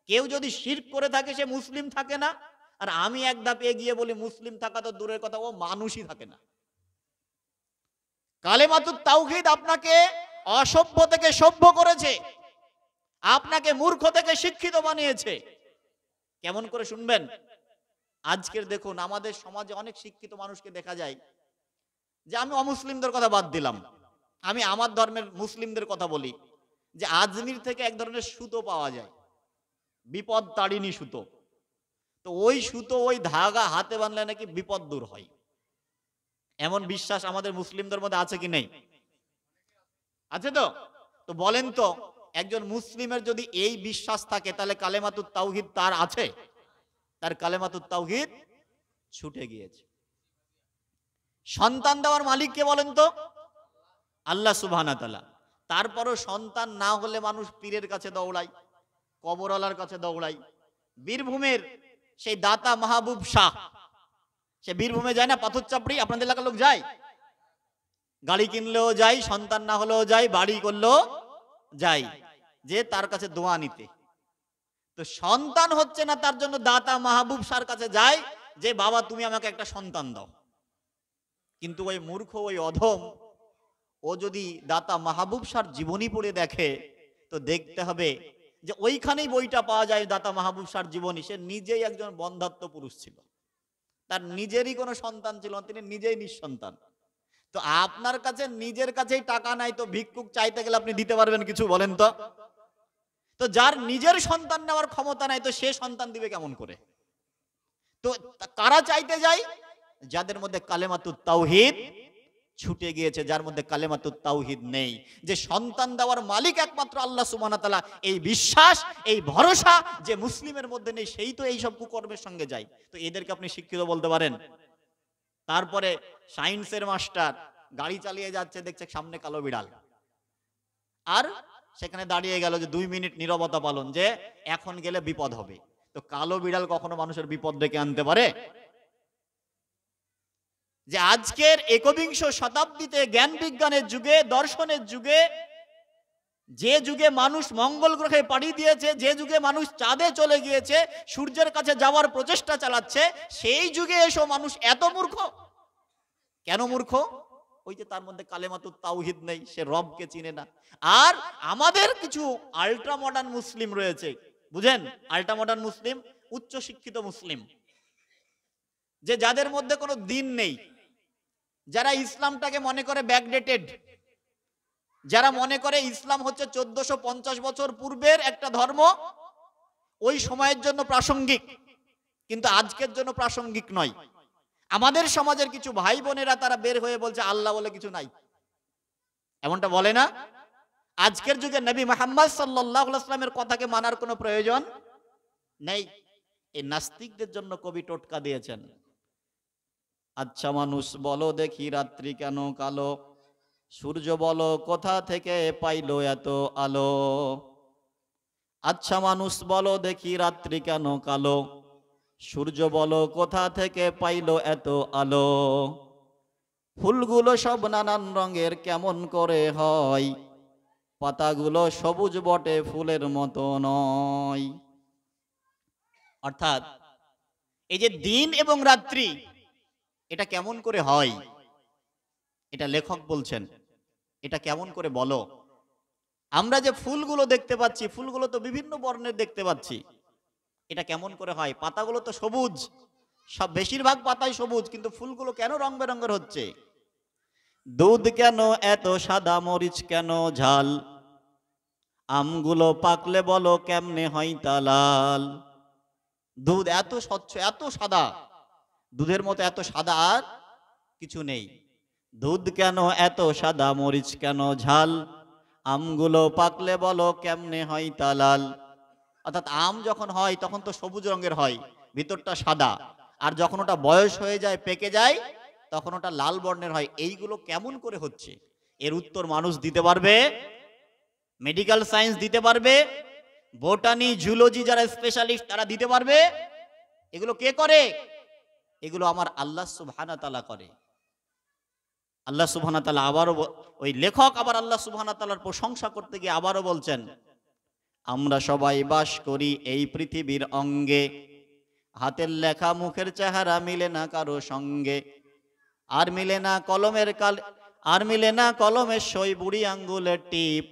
কেউ যদি শিরক করে থাকে, সে মুসলিম থাকে না। আর আমি এক ধাপ এগিয়ে বলি, মুসলিম থাকা তো দূরের কথা, ও মানুষই থাকে না। কালেমাতুত তাওহীদ আপনাকে অসভ্য থেকে সভ্য করেছে, আপনাকে মূর্খ থেকে শিক্ষিত বানিয়েছে। কেমন করে শুনবেন? আজকের দেখুন আমাদের সমাজে অনেক শিক্ষিত মানুষকে দেখা যায় যে, আমি অমুসলিমদের কথা বাদ দিলাম, আমি আমার ধর্মের মুসলিমদের কথা বলি, যে আজমির থেকে এক ধরনের সুতো পাওয়া যায়, বিপদ তাড়িনি সুতো। তো ওই সুতো, ওই ধাগা হাতে বাঁধলে নাকি বিপদ দূর হয়, এমন বিশ্বাস আমাদের মুসলিমদের মধ্যে আছে কি নেই? আছে তো? তো বলেন তো, একজন মুসলিমের যদি এই বিশ্বাস থাকে, তাহলে কালেমাতুত তাওহীদ তার আছে? তার কালেমাতুত তাওহীদ ছুটে গিয়েছে। সন্তান দেওয়ার মালিক কে বলেন তো? আল্লাহ সুবহানাহু ওয়া তাআলা। তারপরও সন্তান না হলে মানুষ পীরের কাছে দৌড়ায়, কবরওয়ালার কাছে দৌড়ায়। বীরভূমের সেই দাতা মাহবুব শাহ, সে বীরভূমে যায় না, পাথর চাপড়ি? আপনাদের এলাকার লোক যায়, গাড়ি কিনলেও যায়, সন্তান না হলেও যায়, বাড়ি করলেও যায়, যে তার কাছে দোয়া নিতে। তো সন্তান হচ্ছে না, তার জন্য দাতা মাহবুব শাহর কাছে যায় যে বাবা তুমি আমাকে একটা সন্তান দাও। কিন্তু ওই মূর্খ, ওই অধম, ও যদি দাতা মাহবুব শাহর জীবনী পড়ে দেখে, তো দেখতে হবে যে ওইখানেই বইটা পাওয়া যায়, দাতা মাহবুব শাহর জীবনী। সে নিজেই একজন বন্ধ্যাত্ব পুরুষ ছিল, তার নিজেরই কোনো সন্তান ছিল না, তিনি নিজেই নিঃসন্তান। তো আপনার কাছে নিজের কাছেই টাকা নাই, তো ভিক্ষুক চাইতে গেলে আপনি দিতে পারবেন কিছু? বলেন তো। তো যার নিজের সন্তান নেওয়ার ক্ষমতা নাই, তো সে সন্তান দিবে কেমন করে? তো কারা চাইতে যায়? যাদের মধ্যে কালেমাতুত তাওহীদ ছুটে গিয়েছে, যার মধ্যে কালেমাতুত তাওহীদ নেই, যে সন্তান দেওয়ার মালিক একমাত্র আল্লাহ সুবহানাহু ওয়া তাআলা, এই বিশ্বাস, এই ভরসা যে মুসলিমের মধ্যে নেই, সেই তো এই সব কুকর্মের সঙ্গে যায়। তো এদেরকে আপনি শিক্ষিত বলতে পারেন? তারপরে সায়েন্সের মাস্টার গাড়ি চালিয়ে যাচ্ছে, দেখছে সামনে কালো বিড়াল, আর সেখানে দাঁড়িয়ে গেল যে 2 মিনিট নীরবতা পালন, যে এখন গেলে বিপদ হবে। তো কালো বিড়াল কখনো মানুষের বিপদ ডেকে আনতে পারে? যে আজকের 21 শতাব্দীতে জ্ঞান বিজ্ঞানের যুগে, দর্শনের যুগে, যে যুগে মানুষ মঙ্গল গ্রহে পাড়ি দিয়েছে, যে যুগে মানুষ চাঁদে চলে গিয়েছে, সূর্যের কাছে যাওয়ার প্রচেষ্টা চালাচ্ছে, সেই যুগে এসো মানুষ এত মূর্খ। কেন মূর্খ? ওই যে তার মধ্যে কালেমাতুত তাওহীদ নেই, সে রবকে চিনে না। আর আমাদের কিছু আল্ট্রা মডার্ন মুসলিম রয়েছে, বুঝেন? আল্ট্রা মডার্ন মুসলিম, উচ্চ শিক্ষিত মুসলিম, যে যাদের মধ্যে কোনো দিন নেই, যারা ইসলামটাকে মনে করে ব্যাকডেটেড, যারা মনে করে ইসলাম হচ্ছে 1450 বছর পূর্বের একটা ধর্ম, ওই সময়ের জন্য প্রাসঙ্গিক, কিন্তু আজকের জন্য প্রাসঙ্গিক নয়। আমাদের সমাজের কিছু ভাই বোনেরা তারা বের হয়ে বলছে আল্লাহ বলে কিছু নাই, এমনটা বলে না? আজকের যুগে নবী মুহাম্মদ সাল্লাল্লাহু আলাইহি ওয়াসাল্লামের কথাকে মানার কোনো প্রয়োজন নেই। এই নাস্তিকদের জন্য কবি টোটকা দিয়েছেন, আচ্ছা মানুষ বলো দেখি রাত্রি কেন কালো, সূর্য বলো কোথা থেকে পাইলো এত আলো। আচ্ছা মানুষ বলো দেখি রাত্রি কেন কালো, সূর্য বলো কোথা থেকে পাইলো এত আলো, ফুলগুলো সব নানান রঙের কেমন করে হয়, পাতাগুলো সবুজ বটে ফুলের মতো নয়। অর্থাৎ এই যে দিন এবং রাত্রি, এটা কেমন করে হয়, এটা লেখক বলছেন, এটা কেমন করে বলো। আমরা যে ফুলগুলো দেখতে পাচ্ছি, ফুলগুলো তো বিভিন্ন বর্ণের দেখতে পাচ্ছি, এটা কেমন করে হয়? পাতাগুলো তো সবুজ, সব বেশিরভাগ পাতাই সবুজ, কিন্তু ফুলগুলো কেন রং বেরঙের হচ্ছে? দুধ কেন এত সাদা, মরিচ কেন ঝাল, আমগুলো পাকলে বলো কেমনে হয় তা লাল। দুধ এত স্বচ্ছ, এত সাদা, দুধের মতো এত সাদা আর কিছু নেই। দুধ কেন এত সাদা, মরিচ কেন ঝাল, আমগুলো পাকলে বলো কেমনে হয় তা লাল। অর্থাৎ আম যখন হয় তখন তো সবুজ রঙের হয়, ভিতরটা সাদা, আর যখন ওটা বয়স হয়ে যায়, পেকে যায়, তখন ওটা লাল বর্ণের হয়। এইগুলো কেমন করে হচ্ছে? এর উত্তর মানুষ দিতে পারবে, মেডিকেল সায়েন্স দিতে পারবে, বোটানি জুলজি যারা স্পেশালিস্ট তারা দিতে পারবে। এগুলো কে করে? এগুলো আমার আল্লাহ সুবহানাহু ওয়া তাআলা করে। আল্লাহ সুবহানাহু ওয়া তাআলা আবারও, ওই লেখক আবার আল্লাহ সুবহানাহু ওয়া তাআলার প্রশংসা করতে গিয়ে আবারও বলছেন, আমরা সবাই বাস করি এই পৃথিবীর অঙ্গে, হাতের লেখা মুখের চেহারা মিলে না কারো সঙ্গে, আর মিলে না কলমের আর মিলে না কলমের সই, বুড়ি আঙ্গুলের টিপ,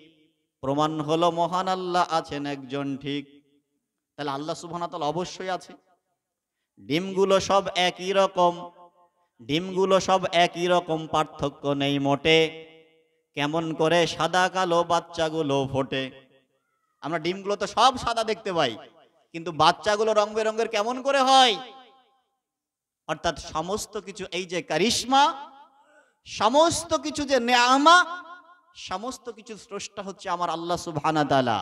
প্রমাণ হলো মহান আল্লাহ আছেন একজন ঠিক। তাহলে আল্লাহ সুবহানাহু ওয়া তাআলা অবশ্যই আছে। ডিমগুলো সব একই রকম, ডিমগুলো সব একই রকম, পার্থক্য নেই মোটে, কেমন করে সাদা কালো বাচ্চাগুলো ফোটে। আমরা ডিমগুলো তো সব সাদা দেখতে পাই, কিন্তু বাচ্চাগুলো রং বেরঙের কেমন করে হয়? অর্থাৎ সমস্ত কিছু, এই যে কারিশমা, সমস্ত কিছু যে নেয়ামা, সমস্ত কিছু স্রষ্টা হচ্ছে আমার আল্লাহ সুবহানাহু ওয়া তাআলা।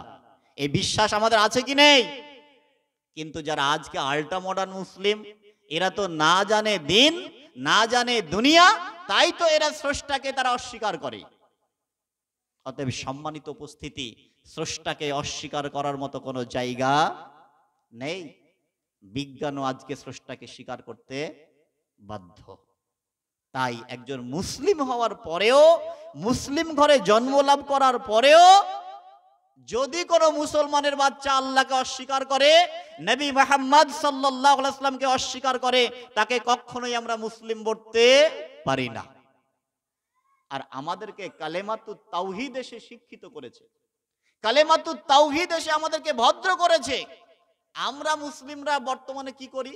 এই বিশ্বাস আমাদের আছে কি নেই? কিন্তু যারা আজকে আল্ট্রা মডার্ন মুসলিম, এরা তো না জানে দিন, না জানে দুনিয়া, তাই তো এরা স্রষ্টাকে তারা অস্বীকার করে। অতএব সম্মানিত উপস্থিতি, স্রষ্টাকে অস্বীকার করার মতো কোনো জায়গা নেই। বিজ্ঞানও আজকে স্রষ্টাকে স্বীকার করতে বাধ্য। তাই একজন মুসলিম হওয়ার পরেও, মুসলিম ঘরে জন্ম লাভ করার পরেও যদি কোনো মুসলমানের বাচ্চা আল্লাহকে অস্বীকার করে, নবী মুহাম্মদ সাল্লাল্লাহু আলাইহি ওয়াসাল্লামকে অস্বীকার করে, তাকে কখনোই আমরা মুসলিম বলতে পারি না। আর আমাদেরকে কালেমাতুত তাওহীদ এসে শিক্ষিত করেছে, কালেমাতুত তাওহীদ এসে আমাদেরকে ভদ্র করেছে। আমরা মুসলিমরা বর্তমানে কি করি?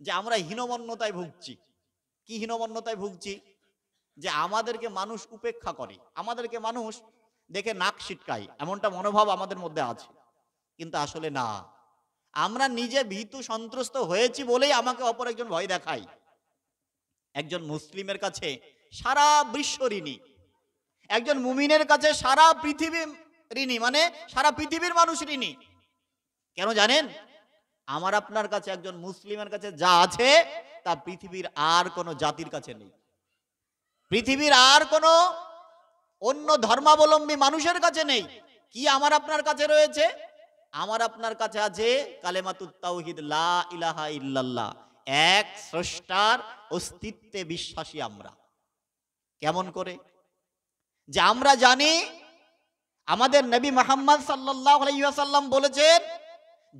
যে আমরা হীনমন্যতায় ভুগছি। কি হীনমন্যতায় ভুগছি? যে আমাদেরকে মানুষ উপেক্ষা করে, আমাদেরকে মানুষ দেখে নাক সিটকায়, এমনটা মনোভাব আমাদের মধ্যে আছে। কিন্তু আসলে না, আমরা নিজে ভীতু সন্ত্রস্ত হয়েছি বলেই আমাকে অপর একজন ভয় দেখায়। একজন মুসলিমের কাছে সারা বিশ্ব ঋণী, একজন মুমিনের কাছে সারা পৃথিবী ঋণী, মানে সারা পৃথিবীর মানুষ ঋণী। কেন জানেন? আমার আপনার কাছে, একজন মুসলিমের কাছে যা আছে তা পৃথিবীর আর কোনো জাতির কাছে নেই, পৃথিবীর আর কোনো অন্য ধর্মাবলম্বী মানুষের কাছে নেই। কি আমার আপনার কাছে রয়েছে? আমার আপনার কাছে আছে কালেমাতুত তাওহীদ, লা ইলাহা ইল্লাল্লাহ, এক স্রষ্টার অস্তিত্বে বিশ্বাসী আমরা। কেমন করে? যে আমরা জানি আমাদের নবী মুহাম্মদ সাল্লাল্লাহু আলাইহি ওয়াসাল্লাম বলেছেন,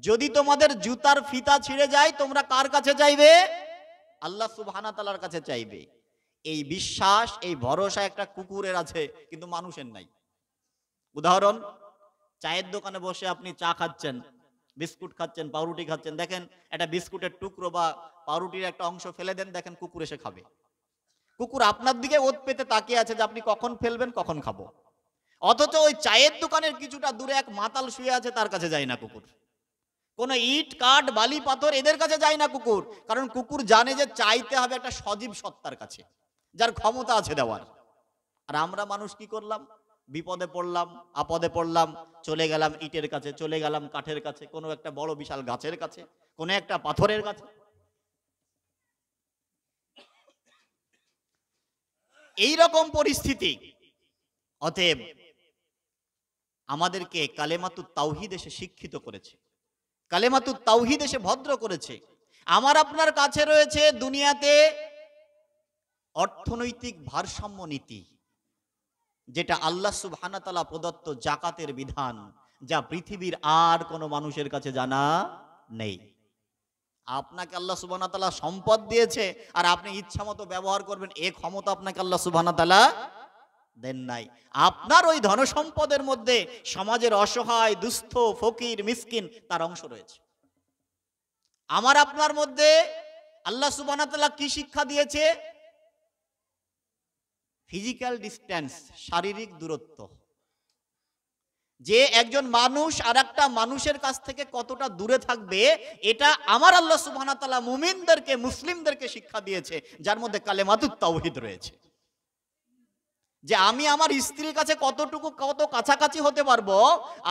যদি তোমাদের জুতার ফিতা ছিঁড়ে যায় তোমরা কার কাছে চাইবে? আল্লাহ সুবহানাহু ওয়া তাআলার কাছে চাইবে। এই বিশ্বাস, এই ভরসা একটা কুকুরের আছে, কিন্তু মানুষের নাই। উদাহরণ, চায়ের দোকানে বসে আপনি চা খাচ্ছেন, বিস্কুট খাচ্ছেন, পাউরুটি খাচ্ছেন, দেখেন একটা বিস্কুটের টুকরো বা পাউরুটির একটা অংশ ফেলে দেন, দেখেন কুকুর এসে খাবে। কুকুর আপনার দিকে ওত পেতে তাকিয়ে আছে যে আপনি কখন ফেলবেন, কখন খাবো। অথচ ওই চায়ের দোকানের কিছুটা দূরে এক মাতাল শুয়ে আছে, তার কাছে যায় না কুকুর। কোন ইট কাঠ বালি পাথর এদের কাছে যায় না কুকুর, কারণ কুকুর জানে যে চাইতে হবে একটা সজীব সত্তার কাছে, যার ক্ষমতা আছে দেওয়ার। আর আমরা মানুষ কি করলাম? বিপদে পড়লাম, আপদে পড়লাম, চলে গেলাম ইটের কাছে, চলে গেলাম কাঠের কাছে, কোনো একটা বড় বিশাল গাছের কাছে, কোনো একটা পাথরের কাছে। এই রকম পরিস্থিতি। অতএব আমাদেরকে কালেমাতুত তাওহীদ এসে শিক্ষিত করেছে, কালেমাতুত তাওহীদ এসে ভদ্র করেছে। আমার আপনার কাছে রয়েছে দুনিয়াতে অর্থনৈতিক ভারসাম্য নীতি, যেটা আল্লাহ সুবহানাহু ওয়া তাআলা প্রদত্ত জাকাতের বিধান, যা পৃথিবীর আর কোনো মানুষের কাছে জানা নেই। আপনাকে আল্লাহ সুবহানাহু ওয়া তাআলা সম্পদ দিয়েছে, আর আপনি ইচ্ছা মতো ব্যবহার করবেন, এ ক্ষমতা আপনাকে আল্লাহ সুবহানাহু ওয়া তাআলা দেন নাই। আপনার ওই ধন সম্পদের মধ্যে সমাজের অসহায়, দুস্থ, ফকির, মিসকিন তার অংশ রয়েছে। আমার আপনার মধ্যে আল্লাহ সুবহানাহু ওয়া তাআলা কি শিক্ষা দিয়েছে? ফিজিক্যাল ডিস্টেন্স, শারীরিক দূরত্ব। যে একজন মানুষ আর একটা মানুষের কাছ থেকে কতটা দূরে থাকবে, এটা আমার আল্লাহ সুবহানাহু ওয়া তাআলা মুমিনদেরকে, মুসলিমদেরকে শিক্ষা দিয়েছে, যার মধ্যে কালেমাতুত তাওহীদ রয়েছে। যে আমি আমার স্ত্রীর কাছে কত কাছাকাছি হতে পারবো,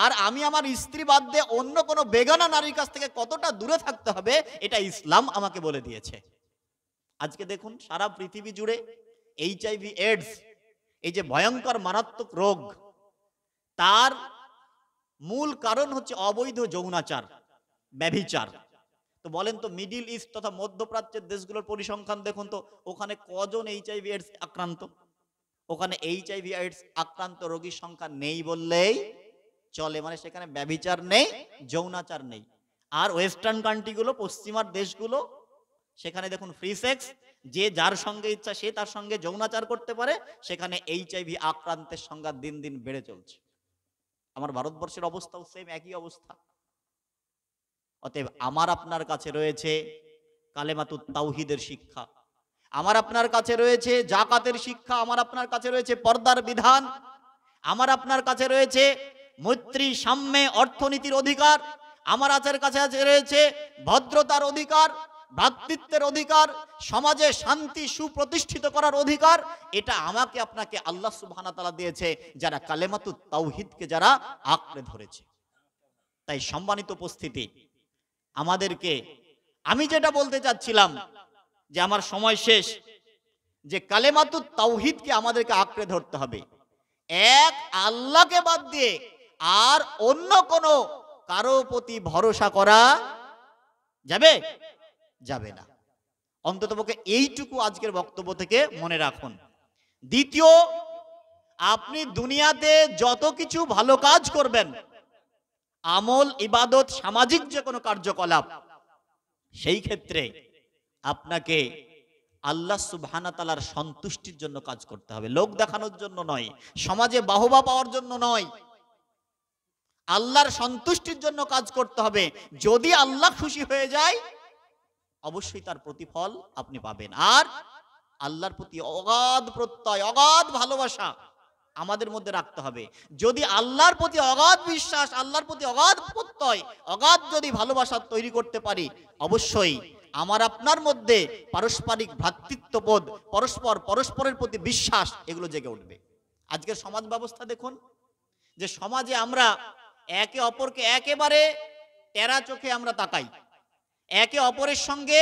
আর আমি আমার স্ত্রী বাদ দিয়ে অন্য কোনো বেগানা নারীর কাছ থেকে কতটা দূরে থাকতে হবে, এটা ইসলাম আমাকে বলে দিয়েছে। আজকে দেখুন সারা পৃথিবী জুড়ে এইচআইভি এইডস, এই যে ভয়ঙ্কর মারাত্মক রোগ, তার মূল কারণ হচ্ছে অবৈধ যৌনাচার, ব্যভিচার। তো বলেন তো, মিডিল ইস্ট তথা মধ্যপ্রাচ্যের দেশগুলোর পরিসংখ্যান দেখুন তো, ওখানে কজন এইচআইভি এইডস আক্রান্ত? ওখানে এইচআইভি এইডস আক্রান্ত রোগীর সংখ্যা নেই বললেই চলে। মানে সেখানে ব্যভিচার নেই, যৌনাচার নেই। আর ওয়েস্টার্ন কান্ট্রিগুলো, পশ্চিমার দেশগুলো, সেখানে দেখুন ফ্রি সেক্স, যে যার সঙ্গে ইচ্ছা সে তার সঙ্গে যৌনাচার করতে পারে। সেখানে এইচআইভি আক্রান্তের সংখ্যা দিন দিন বেড়ে চলছে। আমার ভারতবর্ষের অবস্থাও সেম, একই অবস্থা। অতএব আমার আপনার কাছে রয়েছে কালেমাতুত তাওহীদের শিক্ষা, আমার আপনার কাছে রয়েছে জাকাতের শিক্ষা, আমার আপনার কাছে রয়েছে পর্দার বিধান, আমার আপনার কাছে রয়েছে মৈত্রী, সাম্যে, অর্থনীতির অধিকার, আমার কাছে রয়েছে ভদ্রতার অধিকার, ভ্রাতৃত্বের অধিকার, সমাজে শান্তি সুপ্রতিষ্ঠিত করার অধিকার। এটা আমাকে আপনাকে আল্লাহ সুবহানাহু ওয়া তাআলা দিয়েছে, যারা কালেমাতুত তাওহীদকে যারা আঁকড়ে ধরেছে। তাই সম্মানিত উপস্থিতি, আমাদেরকে, আমি যেটা বলতে চাচ্ছিলাম, যে আমার সময় শেষ, যে কালেমাতুত তাওহীদকে আমাদেরকে আঁকড়ে ধরতে হবে। এক আল্লাহকে বাদ দিয়ে আর অন্য কোনো কারো প্রতি ভরসা করা যাবে যাবে না। অন্ততপক্ষে এইটুকু আজকের বক্তব্য থেকে মনে রাখুন। দ্বিতীয়, আপনি দুনিয়াতে যত কিছু ভালো কাজ করবেন, আমল, ইবাদত, সামাজিক যে কোনো কার্যকলাপ, সেই ক্ষেত্রে আপনাকে আল্লাহ সুবহানাহু ওয়া তাআলার সন্তুষ্টির জন্য কাজ করতে হবে, লোক দেখানোর জন্য নয়, সমাজে বাহবা পাওয়ার জন্য নয়, আল্লাহর সন্তুষ্টির জন্য কাজ করতে হবে। যদি আল্লাহ খুশি হয়ে যায়, অবশ্যই তার প্রতিফল আপনি পাবেন। আর আল্লাহর প্রতি অগাধ প্রত্যয়, অগাধ ভালোবাসা আমাদের মধ্যে রাখতে হবে। যদি আল্লাহর প্রতি অগাধ বিশ্বাস, আল্লাহর প্রতি অগাধ প্রত্যয়, অগাধ যদি ভালোবাসা তৈরি করতে পারি, অবশ্যই আমার আপনার মধ্যে পারস্পরিক ভ্রাতৃত্ববোধ, পরস্পরের প্রতি বিশ্বাস, এগুলো জেগে উঠবে। আজকের সমাজ ব্যবস্থা দেখুন, যে সমাজে আমরা একে অপরকে একেবারে টেরা চোখে আমরা তাকাই, একে অপরের সঙ্গে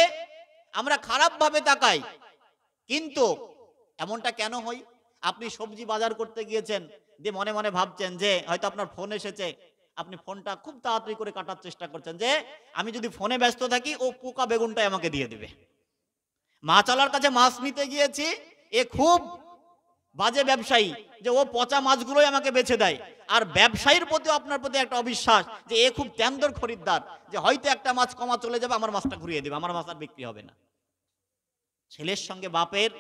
আমরা খারাপভাবে তাকাই। কিন্তু এমনটা কেন হয়? আপনি সবজি বাজার করতে গিয়েছেন, দিয়ে মনে মনে ভাবছেন যে হয়তো আপনার ফোন এসেছে, আপনি ফোনটা খুব তাড়াতাড়ি করে কাটার চেষ্টা করছেন, যে আমি যদি ফোনে ব্যস্ত থাকি, ও পোকা বেগুনটাই আমাকে দিয়ে দেবে। মাছওয়ালার কাছে মাছ নিতে গিয়েছি, এ খুব বাজে ব্যবসায়ী, যে ও পচা মাছগুলোই আমাকে বেছে দেয়। আর ব্যবসায়ীর প্রতি আপনার প্রতি একটা অবিশ্বাস, যে এ খুব তেন্দর খরিদ্দার, যে হয়তো একটা মাছ কমা চলে যাবে, আমার মাছটা ঘুরিয়ে দেবে, আমার মাছ আর বিক্রি হবে না। ছেলের সঙ্গে বাপের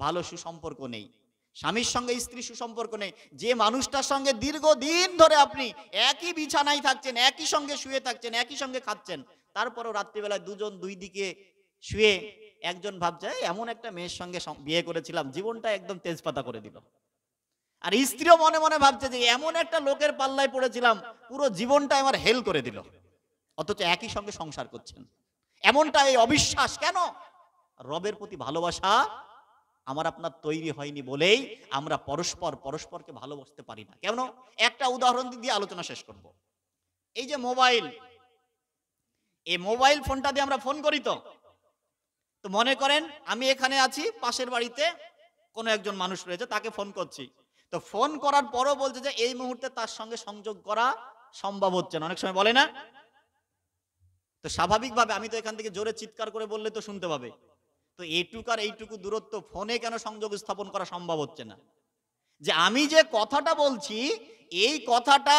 ভালো সুসম্পর্ক নেই, স্বামীর সঙ্গে স্ত্রী সুসম্পর্ক নেই। যে মানুষটার সঙ্গে দীর্ঘদিন ধরে আপনি একই বিছানায় থাকছেন, একই সঙ্গে শুয়ে থাকছেন, একই সঙ্গে খাচ্ছেন, তারপরও রাত্রিবেলায় দুজন দুই দিকে শুয়ে একজন ভাবছে এমন একটা মেয়ের সঙ্গে বিয়ে করেছিলাম, জীবনটা একদম তেজপাতা করে দিল। আর স্ত্রীও মনে মনে ভাবছে যে এমন একটা লোকের পাল্লায় পড়েছিলাম, পুরো জীবনটা আমার হেল করে দিল। অথচ একই সঙ্গে সংসার করছেন। এমনটা এই অবিশ্বাস কেন? রবের প্রতি ভালোবাসা আমার আপনার তৈরি হয়নি বলেই আমরা পরস্পরকে ভালোবাসতে পারি না। কেন? একটা উদাহরণ দিয়ে আলোচনা শেষ করব। এই যে মোবাইল, এই মোবাইল ফোনটা দিয়ে আমরা ফোন করি, তো মনে করেন আমি এখানে আছি, পাশের বাড়িতে কোনো একজন মানুষ রয়েছে, তাকে ফোন করছি। তো ফোন করার পরও বলছে যে এই মুহূর্তে তার সঙ্গে সংযোগ করা সম্ভব হচ্ছে না। অনেক সময় বলে না? তো স্বাভাবিকভাবে আমি তো এখান থেকে জোরে চিৎকার করে বললে তো শুনতে পাবে, তো এইটুকু আর এইটুকু দূরত্ব ফোনে কেন সংযোগ স্থাপন করা সম্ভব হচ্ছে না? যে আমি যে কথাটা বলছি এই কথাটা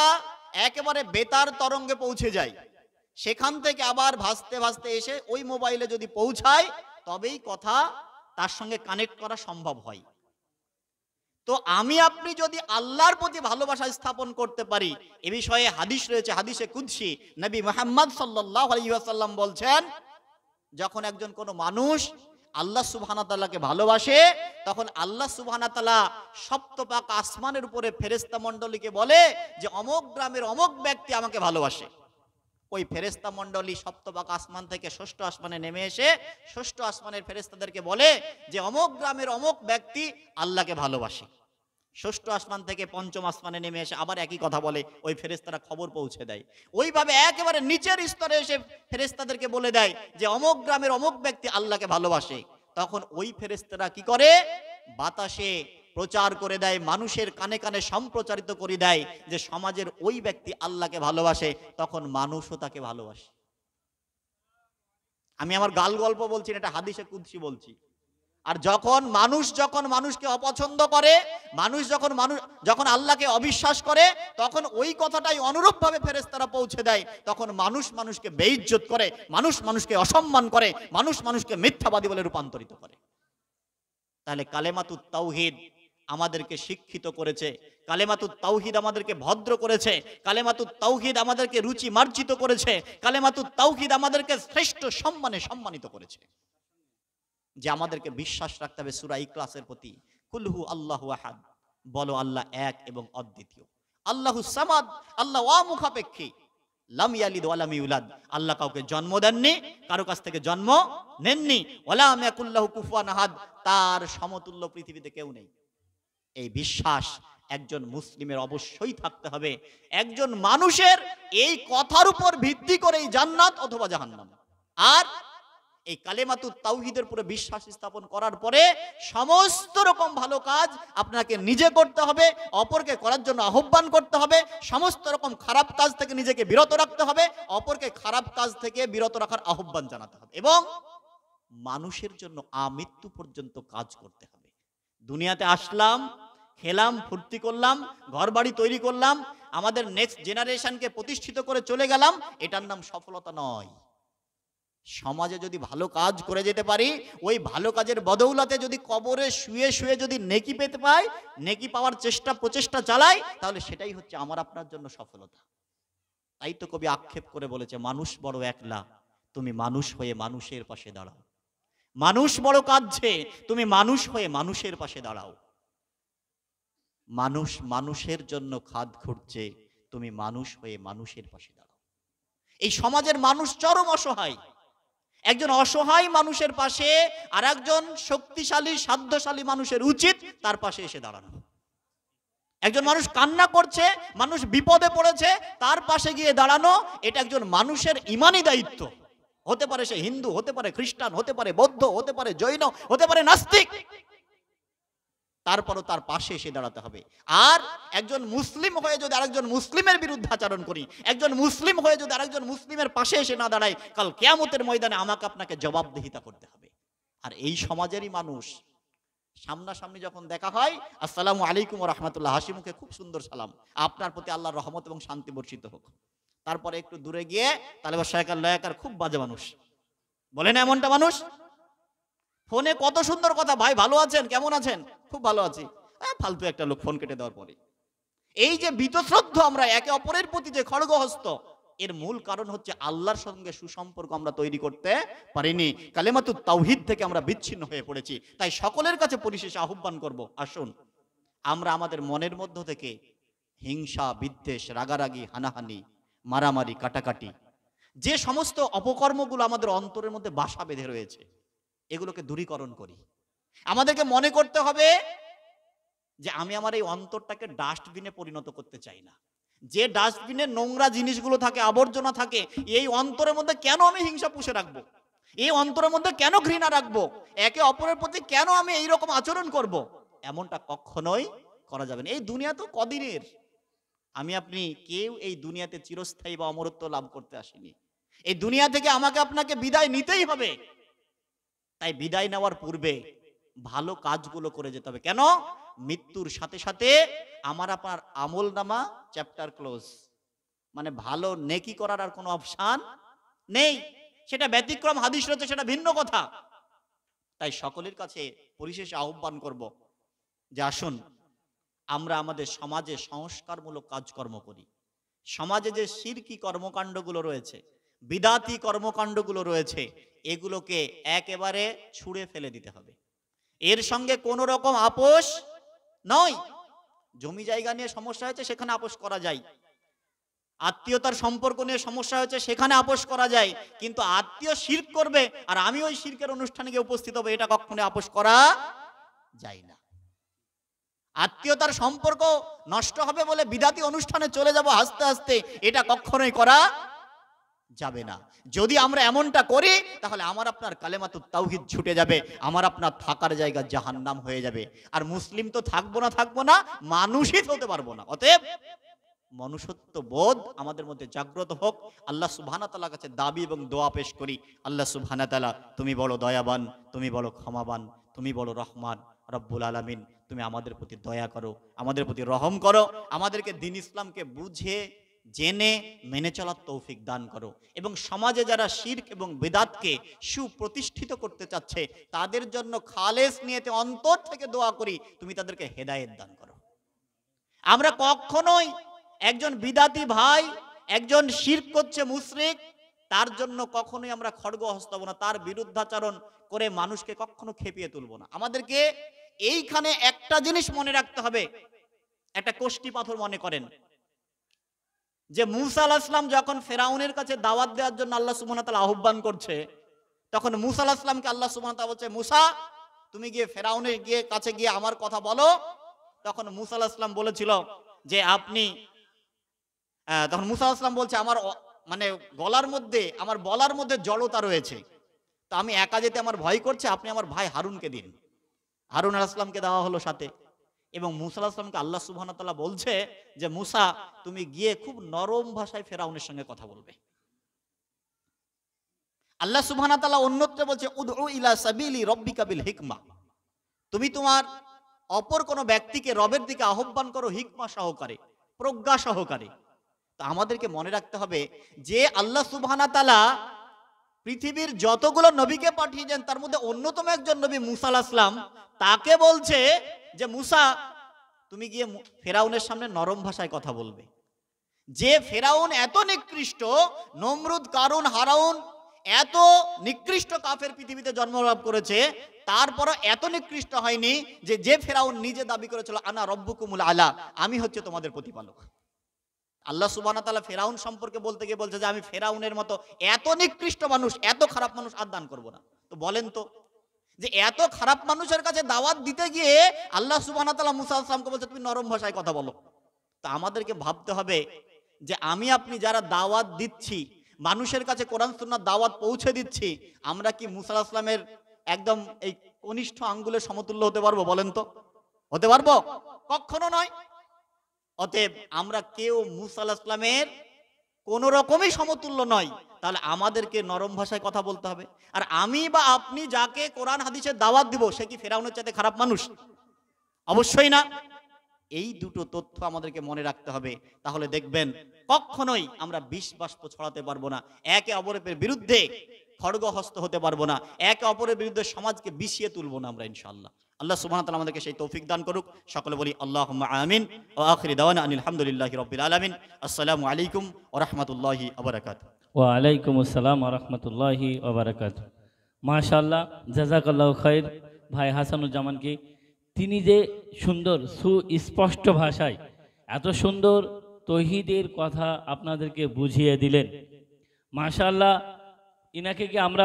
একেবারে বেতার তরঙ্গে পৌঁছে যায়, সেখান থেকে আবার ভাসতে ভাসতে এসে ওই মোবাইলে যদি পৌঁছায় তবেই কথা তার সঙ্গে কানেক্ট করা সম্ভব হয়। তো আমি আপনি যদি আল্লাহর প্রতি ভালোবাসা স্থাপন করতে পারি, এ বিষয়ে হাদিস রয়েছে, হাদিসে কুদসি, নবী মুহাম্মদ সাল্লাল্লাহু আলাইহি ওয়াসাল্লাম বলছেন, যখন একজন কোনো মানুষ আল্লাহ সুবহানাহু ওয়া তাআলাকে ভালোবাসে, তখন আল্লাহ সুবহানাহু ওয়া তাআলা সপ্তপাক আসমানের উপরে ফেরেশতা মণ্ডলীকে বলে যে অমুক গ্রামের অমুক ব্যক্তি আমাকে ভালোবাসে। ওই ফেরেশতা মণ্ডলী সপ্তপাক আসমান থেকে ষষ্ঠ আসমানে নেমে এসে ষষ্ঠ আসমানের ফেরেশতাদেরকে বলে যে অমুক গ্রামের অমুক ব্যক্তি আল্লাহকে ভালোবাসে। ষষ্ঠ আসমান থেকে পঞ্চম আসমানে নেমে এসে আবার একই কথা বলে, ওই ফেরেশতারা খবর পৌঁছে দেয়। ওইভাবে একেবারে নিচের স্তরে এসে ফেরেশতাদেরকে বলে দেয় যে অমুক গ্রামের অমুক ব্যক্তি আল্লাহকে ভালোবাসে। তখন ওই ফেরেশতারা কি করে, বাতাসে প্রচার করে দেয়, মানুষের কানে কানে সম্প্রচারিত করে দেয় যে সমাজের ওই ব্যক্তি আল্লাহকে ভালোবাসে, তখন মানুষও তাকে ভালোবাসে। আমি আমার গাল গল্প বলছি না, এটা হাদিসে কুদসি বলছি। আর যখন মানুষকে অপছন্দ করে, যখন আল্লাহকে অবিশ্বাস করে, তখন ওই কথাটাই অনুরূপভাবে ফেরেশতারা পৌঁছে দেয়। তখন মানুষকে বেইজ্জত করে, মানুষকে অসম্মান করে, মানুষকে মিথ্যাবাদী বলে রূপান্তরিত করে। তাহলে কালেমাতুত তাওহীদ আমাদেরকে শিক্ষিত করেছে, কালেমাতুত তাওহীদ আমাদেরকে ভদ্র করেছে, কালেমাতুত তাওহীদ আমাদেরকে রুচি মার্জিত করেছে, কালেমাতুত তাওহীদ আমাদেরকে শ্রেষ্ঠ সম্মানে সম্মানিত করেছে। যে আমাদেরকে বিশ্বাস রাখতে হবে সূরা ইখলাসের প্রতি, কুলহু আল্লাহু আহাদ, বলো আল্লাহ এক এবং অদ্বিতীয়, আল্লাহুস সামাদ, আল্লাহ অমুখাপেক্ষী, লাম ইয়ালিদ ওয়া লাম ইউলাদ, আল্লাহ কাউকে জন্ম দেননি, কারো কাছ থেকে জন্ম নেননি, ওয়া লাম ইয়াকুল লাহু কুফুয়ান আহাদ, তার সমতুল্য পৃথিবীতে কেউ নেই। এই বিশ্বাস একজন মুসলিমের অবশ্যই থাকতে হবে। একজন মানুষের এই কথার উপর ভিত্তি করেই জান্নাত অথবা জাহান্নাম। আর এই কালেমাতুত তাওহীদের উপরে বিশ্বাস স্থাপন করার পরে সমস্ত রকম ভালো কাজ আপনাকে নিজে করতে হবে, অপরকে করার জন্য আহ্বান করতে হবে, সমস্ত রকম খারাপ কাজ থেকে নিজেকে বিরত রাখতে হবে, অপরকে খারাপ কাজ থেকে বিরত রাখার আহ্বান জানাতে হবে, এবং মানুষের জন্য আমৃত্যু পর্যন্ত কাজ করতে হবে। দুনিয়াতে আসলাম, খেলাম, ফুর্তি করলাম, ঘর বাড়ি তৈরি করলাম, আমাদের নেক্সট জেনারেশনকে প্রতিষ্ঠিত করে চলে গেলাম, এটার নাম সফলতা নয়। সমাজে যদি ভালো কাজ করে যেতে পারি, ওই ভালো কাজের বদৌলতে যদি কবরে শুয়ে শুয়ে যদি নেকি পেতে পাই, নেকি পাওয়ার প্রচেষ্টা চালাই, তাহলে সেটাই হচ্ছে আমার আপনার জন্য সফলতা। তাই তো কবি আক্ষেপ করে বলেছে, মানুষ বড় একলা, তুমি মানুষ হয়ে মানুষের পাশে দাঁড়াও। মানুষ বড় কাঁদছে, তুমি মানুষ হয়ে মানুষের পাশে দাঁড়াও। মানুষ মানুষের জন্য খাদ খুঁড়ছে, তুমি মানুষ হয়ে মানুষের পাশে দাঁড়াও। এই সমাজের মানুষ চরম অসহায়। একজন অসহায় মানুষের পাশে আর একজন শক্তিশালী সাধ্যশালী মানুষের উচিত তার পাশে এসে দাঁড়ানো। একজন মানুষ কান্না করছে, মানুষ বিপদে পড়েছে, তার পাশে গিয়ে দাঁড়ানো, এটা একজন মানুষের ঈমানি দায়িত্ব। হতে পারে সে হিন্দু, হতে পারে খ্রিস্টান, হতে পারে বৌদ্ধ, হতে পারে জৈন, হতে পারে নাস্তিক, তারপরও তার পাশে এসে দাঁড়াতে হবে। আর একজন মুসলিম হয়ে যদি আরেকজন মুসলিমের বিরুদ্ধে আচরণ করি, একজন মুসলিম হয়ে যদি আরেকজন মুসলিমের পাশে এসে না দাঁড়ায়, কাল কিয়ামতের ময়দানে আমাকে আপনাকে জবাবদিহিতা করতে হবে। আর এই সমাজেরই মানুষ সামনাসামনি যখন দেখা হয়, আসসালামু আলাইকুম ওয়া রাহমাতুল্লাহ, হাসি মুখে খুব সুন্দর সালাম, আপনার প্রতি আল্লাহর রহমত এবং শান্তি বর্ষিত হোক। তারপরে একটু দূরে গিয়ে তালেবা শায়কার লয়াকার, খুব বাজে মানুষ, বলে না এমনটা মানুষ? ফোনে কত সুন্দর কথা, ভাই ভালো আছেন, কেমন আছেন, খুব ভালো আছি, ফালতু একটা লোক ফোন কেটে দেওয়ার পরে। এই যে বীতশ্রদ্ধ আমরা একে অপরের প্রতি যে খড়গহস্ত, এর মূল কারণ হচ্ছে আল্লাহর সঙ্গে সুসম্পর্ক আমরা তৈরি করতে পারিনি, কালেমাতুত তাওহীদ থেকে আমরা বিচ্ছিন্ন হয়ে পড়েছি। তাই সকলের কাছে পরিশেষে আহ্বান করব, আসুন আমরা আমাদের মনের মধ্য থেকে হিংসা, বিদ্বেষ, রাগারাগি, হানাহানি, মারামারি, কাটাকাটি, যে সমস্ত অপকর্মগুলো আমাদের অন্তরের মধ্যে বাসা বেঁধে রয়েছে, এগুলোকে দূরীকরণ করি। আমাদেরকে মনে করতে হবে যে আমি আমার এই অন্তরটাকে ডাস্টবিনে পরিণত করতে চাই না। যে ডাস্টবিনে নোংরা জিনিসগুলো থাকে, আবর্জনা থাকে, এই অন্তরের মধ্যে কেন আমি হিংসা পুষে রাখবো? এই অন্তরের মধ্যে কেন ঘৃণা রাখবো? একে অপরের প্রতি কেন আমি এইরকম আচরণ করব? এমনটা কখনোই করা যাবে না। এই দুনিয়া তো কদিনের, আমি আপনি কেউ এই দুনিয়াতে চিরস্থায়ী বা অমরত্ব লাভ করতে আসেনি। এই দুনিয়া থেকে আমাকে আপনাকে বিদায় নিতেই হবে। তাই বিদায় নেওয়ার পূর্বে ভালো কাজগুলো করে যেতে হবে। কেন? মৃত্যুর সাথে সাথে আমার আপনার আমল নামা চ্যাপ্টার ক্লোজ, মানে ভালো নেকি করার আর কোনো অপশন নেই। সেটা ব্যতিক্রম হাদিস রয়েছে, সেটা ভিন্ন কথা। তাই সকলের কাছে পরিশেষে আহ্বান করব যে আসুন আমরা আমাদের সমাজে সংস্কারমূলক কাজকর্ম করি। সমাজে যে শিরকি কর্মকাণ্ডগুলো রয়েছে, বিদাতি কর্মকাণ্ডগুলো রয়েছে, এগুলোকে একেবারে ছুঁড়ে ফেলে দিতে হবে। এর সঙ্গে কোনো রকম আপোষ নয়। জমি জায়গা নিয়ে সমস্যা হয়েছে, সেখানে আপোষ করা যায়। আত্মীয়তার সম্পর্ক নিয়ে সমস্যা হয়েছে, সেখানে আপোষ করা যায়। কিন্তু আত্মীয় শিরক করবে আর আমি ওই শিরকের অনুষ্ঠানে গিয়ে উপস্থিত হবো, এটা কখনো আপোষ করা যায় না। আত্মীয়তার সম্পর্ক নষ্ট হবে বলে বিদাতি অনুষ্ঠানে চলে যাব হাসতে হাসতে, এটা কখনোই করা যাবে না। যদি আমরা এমনটা করি তাহলে আমার আপনার কালেমাতুত তাওহীদ ছুটে যাবে, আমার আপনার থাকার জায়গা জাহান্নাম হয়ে যাবে। আর মুসলিম তো থাকবো না, মানুষই হতে পারবো না। অতএব মনুষ্যত্ব বোধ আমাদের মধ্যে জাগ্রত হোক। আল্লাহ সুবহানাহু ওয়া তাআলার কাছে দাবি এবং দোয়া পেশ করি, আল্লাহ সুবহানাহু ওয়া তাআলা তুমি বড় দয়াবান, তুমি বড় ক্ষমাবান, তুমি বড় রহমান রব্বুল আলামিন। তুমি আমাদের প্রতি দয়া করো, আমাদের প্রতি রহম করো, আমাদেরকে দ্বীন ইসলামকে বুঝে জেনে মেনে চলার তৌফিক দান করো। এবং সমাজে যারা শিরক এবং বিদআতকে সুপ্রতিষ্ঠিত করতে চাচ্ছে তাদের জন্য খালেস নিয়তে অন্তর থেকে দোয়া করি, তুমি তাদেরকে হেদায়েত দান করো। আমরা কখনোই একজন বিদাতি ভাই, একজন শিরক করছে মুশরিক, তার জন্য কখনোই আমরা খড়গ হস্ত হব না, তার বিরুদ্ধাচরণ করে মানুষকে কখনো খেপিয়ে তুলব না। আমাদেরকে এইখানে একটা জিনিস মনে রাখতে হবে, একটা কোষ্টি পাথর মনে করেন যে মূসা আলাইহিস সালাম যখন ফেরাউনের কাছে দাওয়াত দেওয়ার জন্য আল্লাহ সুবহানাহু ওয়া তাআলা আহ্বান করছে, তখন মূসা আলাইহিস সালামকে আল্লাহ সুবহানাহু ওয়া তাআলা বলছে, মুসা তুমি গিয়ে ফেরাউনের কাছে গিয়ে আমার কথা বলো। তখন মূসা আলাইহিস সালাম বলেছিল যে আপনি তখন মূসা আলাইহিস সালাম বলছে আমার মানে গলার মধ্যে, আমার বলার মধ্যে জড়তা রয়েছে, তো আমি একা যেতে আমার ভয় করছে, আপনি আমার ভাই হারুনকে দিন। হারুন আলাইহিস সালামকে দেওয়া হলো সাথে। এবং মূসা আলাইহিস সালামকে আল্লাহ সুবহানাহু ওয়া তাআলা বলছে যে মুসা তুমি গিয়ে খুব নরম ভাষায় ফেরাউনের সঙ্গে কথা বলবে। আল্লাহ সুবহানাহু ওয়া তাআলা অন্যত্র বলছে উদউ ইলা সাবিলি রাব্বিকা বিল হিকমা, তুমি তোমার অপর কোন ব্যক্তিকে রবের দিকে আহ্বান করো হিকমা সহকারে, প্রজ্ঞা সহকারে। তো আমাদেরকে মনে রাখতে হবে যে আল্লাহ সুবহানাহু ওয়া তাআলা পৃথিবীর যতগুলো নবীকে পাঠিয়েছেন তার মধ্যে অন্যতম একজন নবী মূসা আলাইহিস সালাম, তাকে বলছে যে মুসা তুমি গিয়ে ফেরাউনের সামনে নরম ভাষায় কথা বলবে। যে ফেরাউন এত নিকৃষ্ট, নমরুদ, কারুন, হারাউন এত নিকৃষ্ট কাফের পৃথিবীতে জন্মলাভ করেছে, তারপরও এত নিকৃষ্ট হয়নি যে ফেরাউন নিজে দাবি করেছিল আনা রব্বুকুমুল আলা, আমি হচ্ছে তোমাদের প্রতিপালক। আল্লাহ সুবহানাহু ওয়া তাআলা ফেরাউন সম্পর্কে বলতে গিয়ে বলছে যে আমি ফেরাউনের মতো এত নিকৃষ্ট মানুষ, এত খারাপ মানুষ আর দান করব না। তো বলেন তো যে এত খারাপ মানুষের কাছে দাওয়াত দিতে গিয়ে আল্লাহ সুবহানাহু ওয়া তাআলা মূসা আলাইহিস সালামকে বলছে তুমি নরম ভাষায় কথা বলো। তো আমাদেরকে ভাবতে হবে যে আমি আপনি যারা দাওয়াত দিচ্ছি, মানুষের কাছে কোরআন সুন্নাহর দাওয়াত পৌঁছে দিচ্ছি, আমরা কি মূসা আলাইহিস সালামের একদম এই কনিষ্ঠ আঙ্গুলের সমতুল্য হতে পারবো? বলেন তো হতে পারবো? কখনো নয়। অতএব আমরা কেউ মূসা আলাইহিস সালামের কোন রকমই সমতুল্য নয়। তাহলে আমাদেরকে নরম ভাষায় কথা বলতে হবে। আর আমি বা আপনি যাকে কোরআন হাদিসের দাওয়াত দিব সে কি ফেরাউনের চাইতে খারাপ মানুষ? অবশ্যই না। এই দুটো তথ্য আমাদেরকে মনে রাখতে হবে। তাহলে দেখবেন কখনোই আমরা বিষ বাষ্প ছড়াতে পারবো না, একে অপরের বিরুদ্ধে খড়গহস্ত হতে পারবো না, একে অপরের বিরুদ্ধে সমাজকে বিষিয়ে তুলবো না আমরা ইনশাআল্লাহ। আল্লাহ সুবহানাহু ওয়া তাআলা আমাদেরকে সেই তৌফিক দান করুক। সকলে বলি আল্লাহুম্মা আমিন ওয়া আখিরি দাওয়ানা আনিল হামদুলিল্লাহি রাব্বিল আলামিন। আসসালামু আলাইকুম ওয়া রাহমাতুল্লাহি ওয়া বারাকাতুহু। ওয়া আলাইকুম আসসালাম ওয়া রাহমাতুল্লাহি ওয়া বারাকাতুহু। মাশাআল্লাহ, জাযাকাল্লাহু খাইর ভাই হাসানুজ্জামানকে। তিনি যে সুন্দর সুস্পষ্ট ভাষায় এত সুন্দর তৌহিদের কথা আপনাদেরকে বুঝিয়ে দিলেন, মাশাআল্লাহ। ইনাকে কি আমরা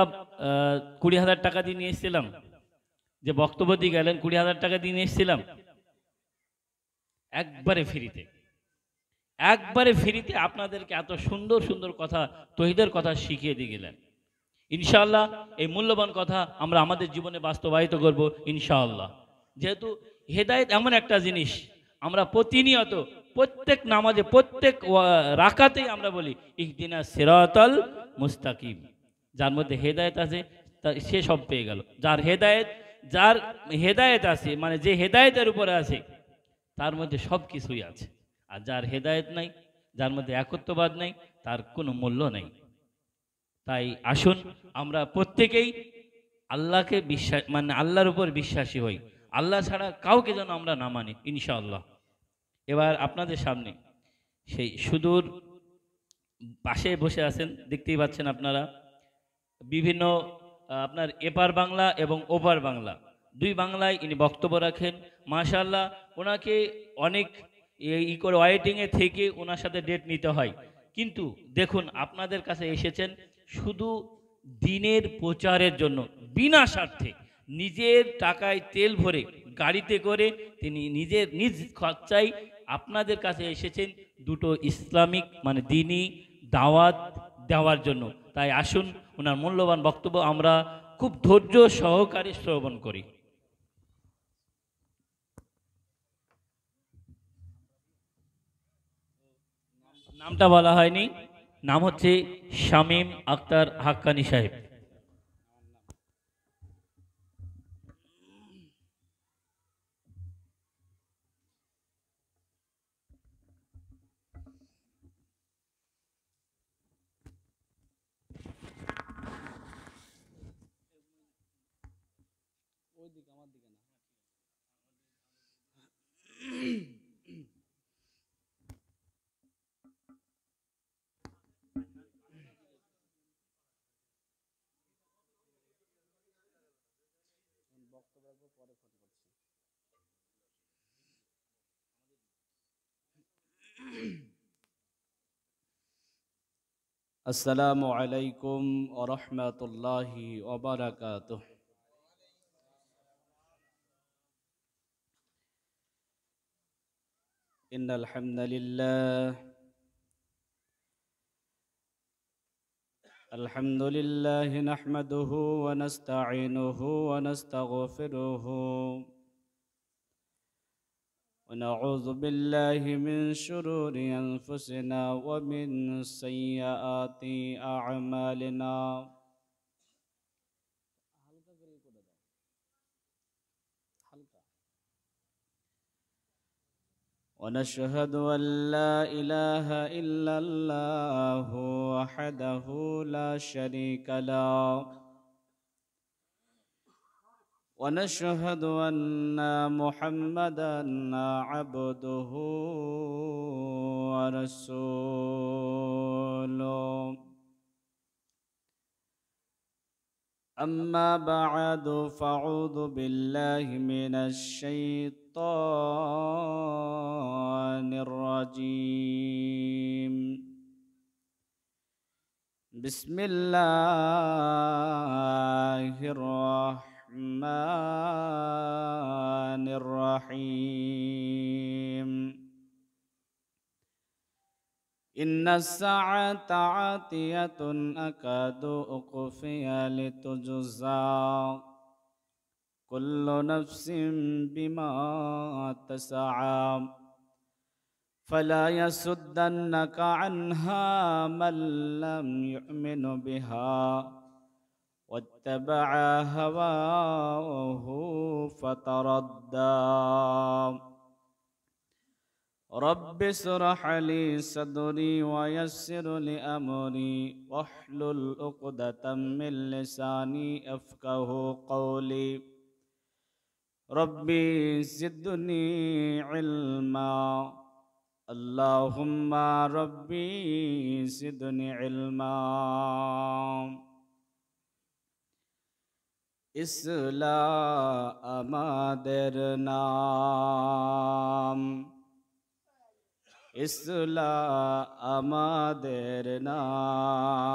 20,000 টাকা দিয়ে নিয়ে এসেছিলাম? যে বক্তব্য দিয়ে গেলেন 20,000 টাকা দিয়ে নিয়ে এসেছিলাম? একবারে ফ্রিতে, একবারে ফ্রিতে আপনাদেরকে এত সুন্দর সুন্দর কথা, তৌহিদের কথা শিখিয়ে দিয়ে গেলেন। ইনশাআল্লাহ এই মূল্যবান কথা আমরা আমাদের জীবনে বাস্তবায়িত করব ইনশাআল্লাহ। যেহেতু হেদায়েত এমন একটা জিনিস আমরা প্রতিনিয়ত প্রত্যেক নামাজে প্রত্যেক রাকাতেই আমরা বলি ইহদিনা সিরাতাল মুস্তাকিম। যার মধ্যে হেদায়েত আছে সে সব পেয়ে গেল। যার হেদায়েত আছে মানে যে হেদায়েতের উপরে আছে তার মধ্যে সব কিছুই আছে। আর যার হেদায়েত নাই, যার মধ্যে একত্ববাদ নাই, তার কোনো মূল্য নেই। তাই আসুন আমরা প্রত্যেকেই আল্লাহকে বিশ্বাস মানে আল্লাহর উপর বিশ্বাসী হই, আল্লাহ ছাড়া কাউকে যেন আমরা না মানি ইনশাআল্লাহ। এবার আপনাদের সামনে সেই সুদূর পাশে বসে আছেন, দেখতেই পাচ্ছেন আপনারা, বিভিন্ন আপনার এপার বাংলা এবং ওপার বাংলা দুই বাংলায় ইনি বক্তব্য রাখেন। মাশাআল্লাহ, ওনাকে অনেক করে ওয়েটিংয়ে থেকে ওনার সাথে ডেট নিতে হয়, কিন্তু দেখুন আপনাদের কাছে এসেছেন শুধু দিনের প্রচারের জন্য, বিনা স্বার্থে নিজের টাকায় তেল ভরে গাড়িতে করে তিনি নিজ খরচায় আপনাদের কাছে এসেছেন দুটো ইসলামিক মানে দিনী দাওয়াত দেওয়ার জন্য। তাই আসুন ওনার মূল্যবান বক্তব্য আমরা খুব ধৈর্য সহকারে শ্রবণ করি। নামটা বলা হয়নি, নাম হচ্ছে শামীম আক্তার হাক্কানি সাহেব। আসসালামু আলাইকুম ওয়া রাহমাতুল্লাহি ওয়া বারাকাতুহু। ইন্নাল হামদুলিল্লাহ নাহমাদুহু ওয়া নাস্তাঈনুহু ওয়া নাস্তাগফিরুহু ونعوذ بالله من شرور أنفسنا ومن سيئات أعمالنا ونشهد أن لا إله إلا الله وحده لا شريك له ونشهد أن محمدا عبده ورسوله أما بعد فأعوذ بالله من الشيطان الرجيم بسم الله الرحمن الرحيم إن الساعة آتية أكاد أخفيها لتجزى كل نفس بما تسعى فلا يصدنك عنها من لم يؤمن بها واتبع هواه فتردى رب اشرح لي صدري ويسر لي أمري واحلل عقدة من لساني يفقه قولي ربي زدني علما اللهم ربي زدني علما ইসলাম আমাদের নাম, ইসলাম আমাদের নাম।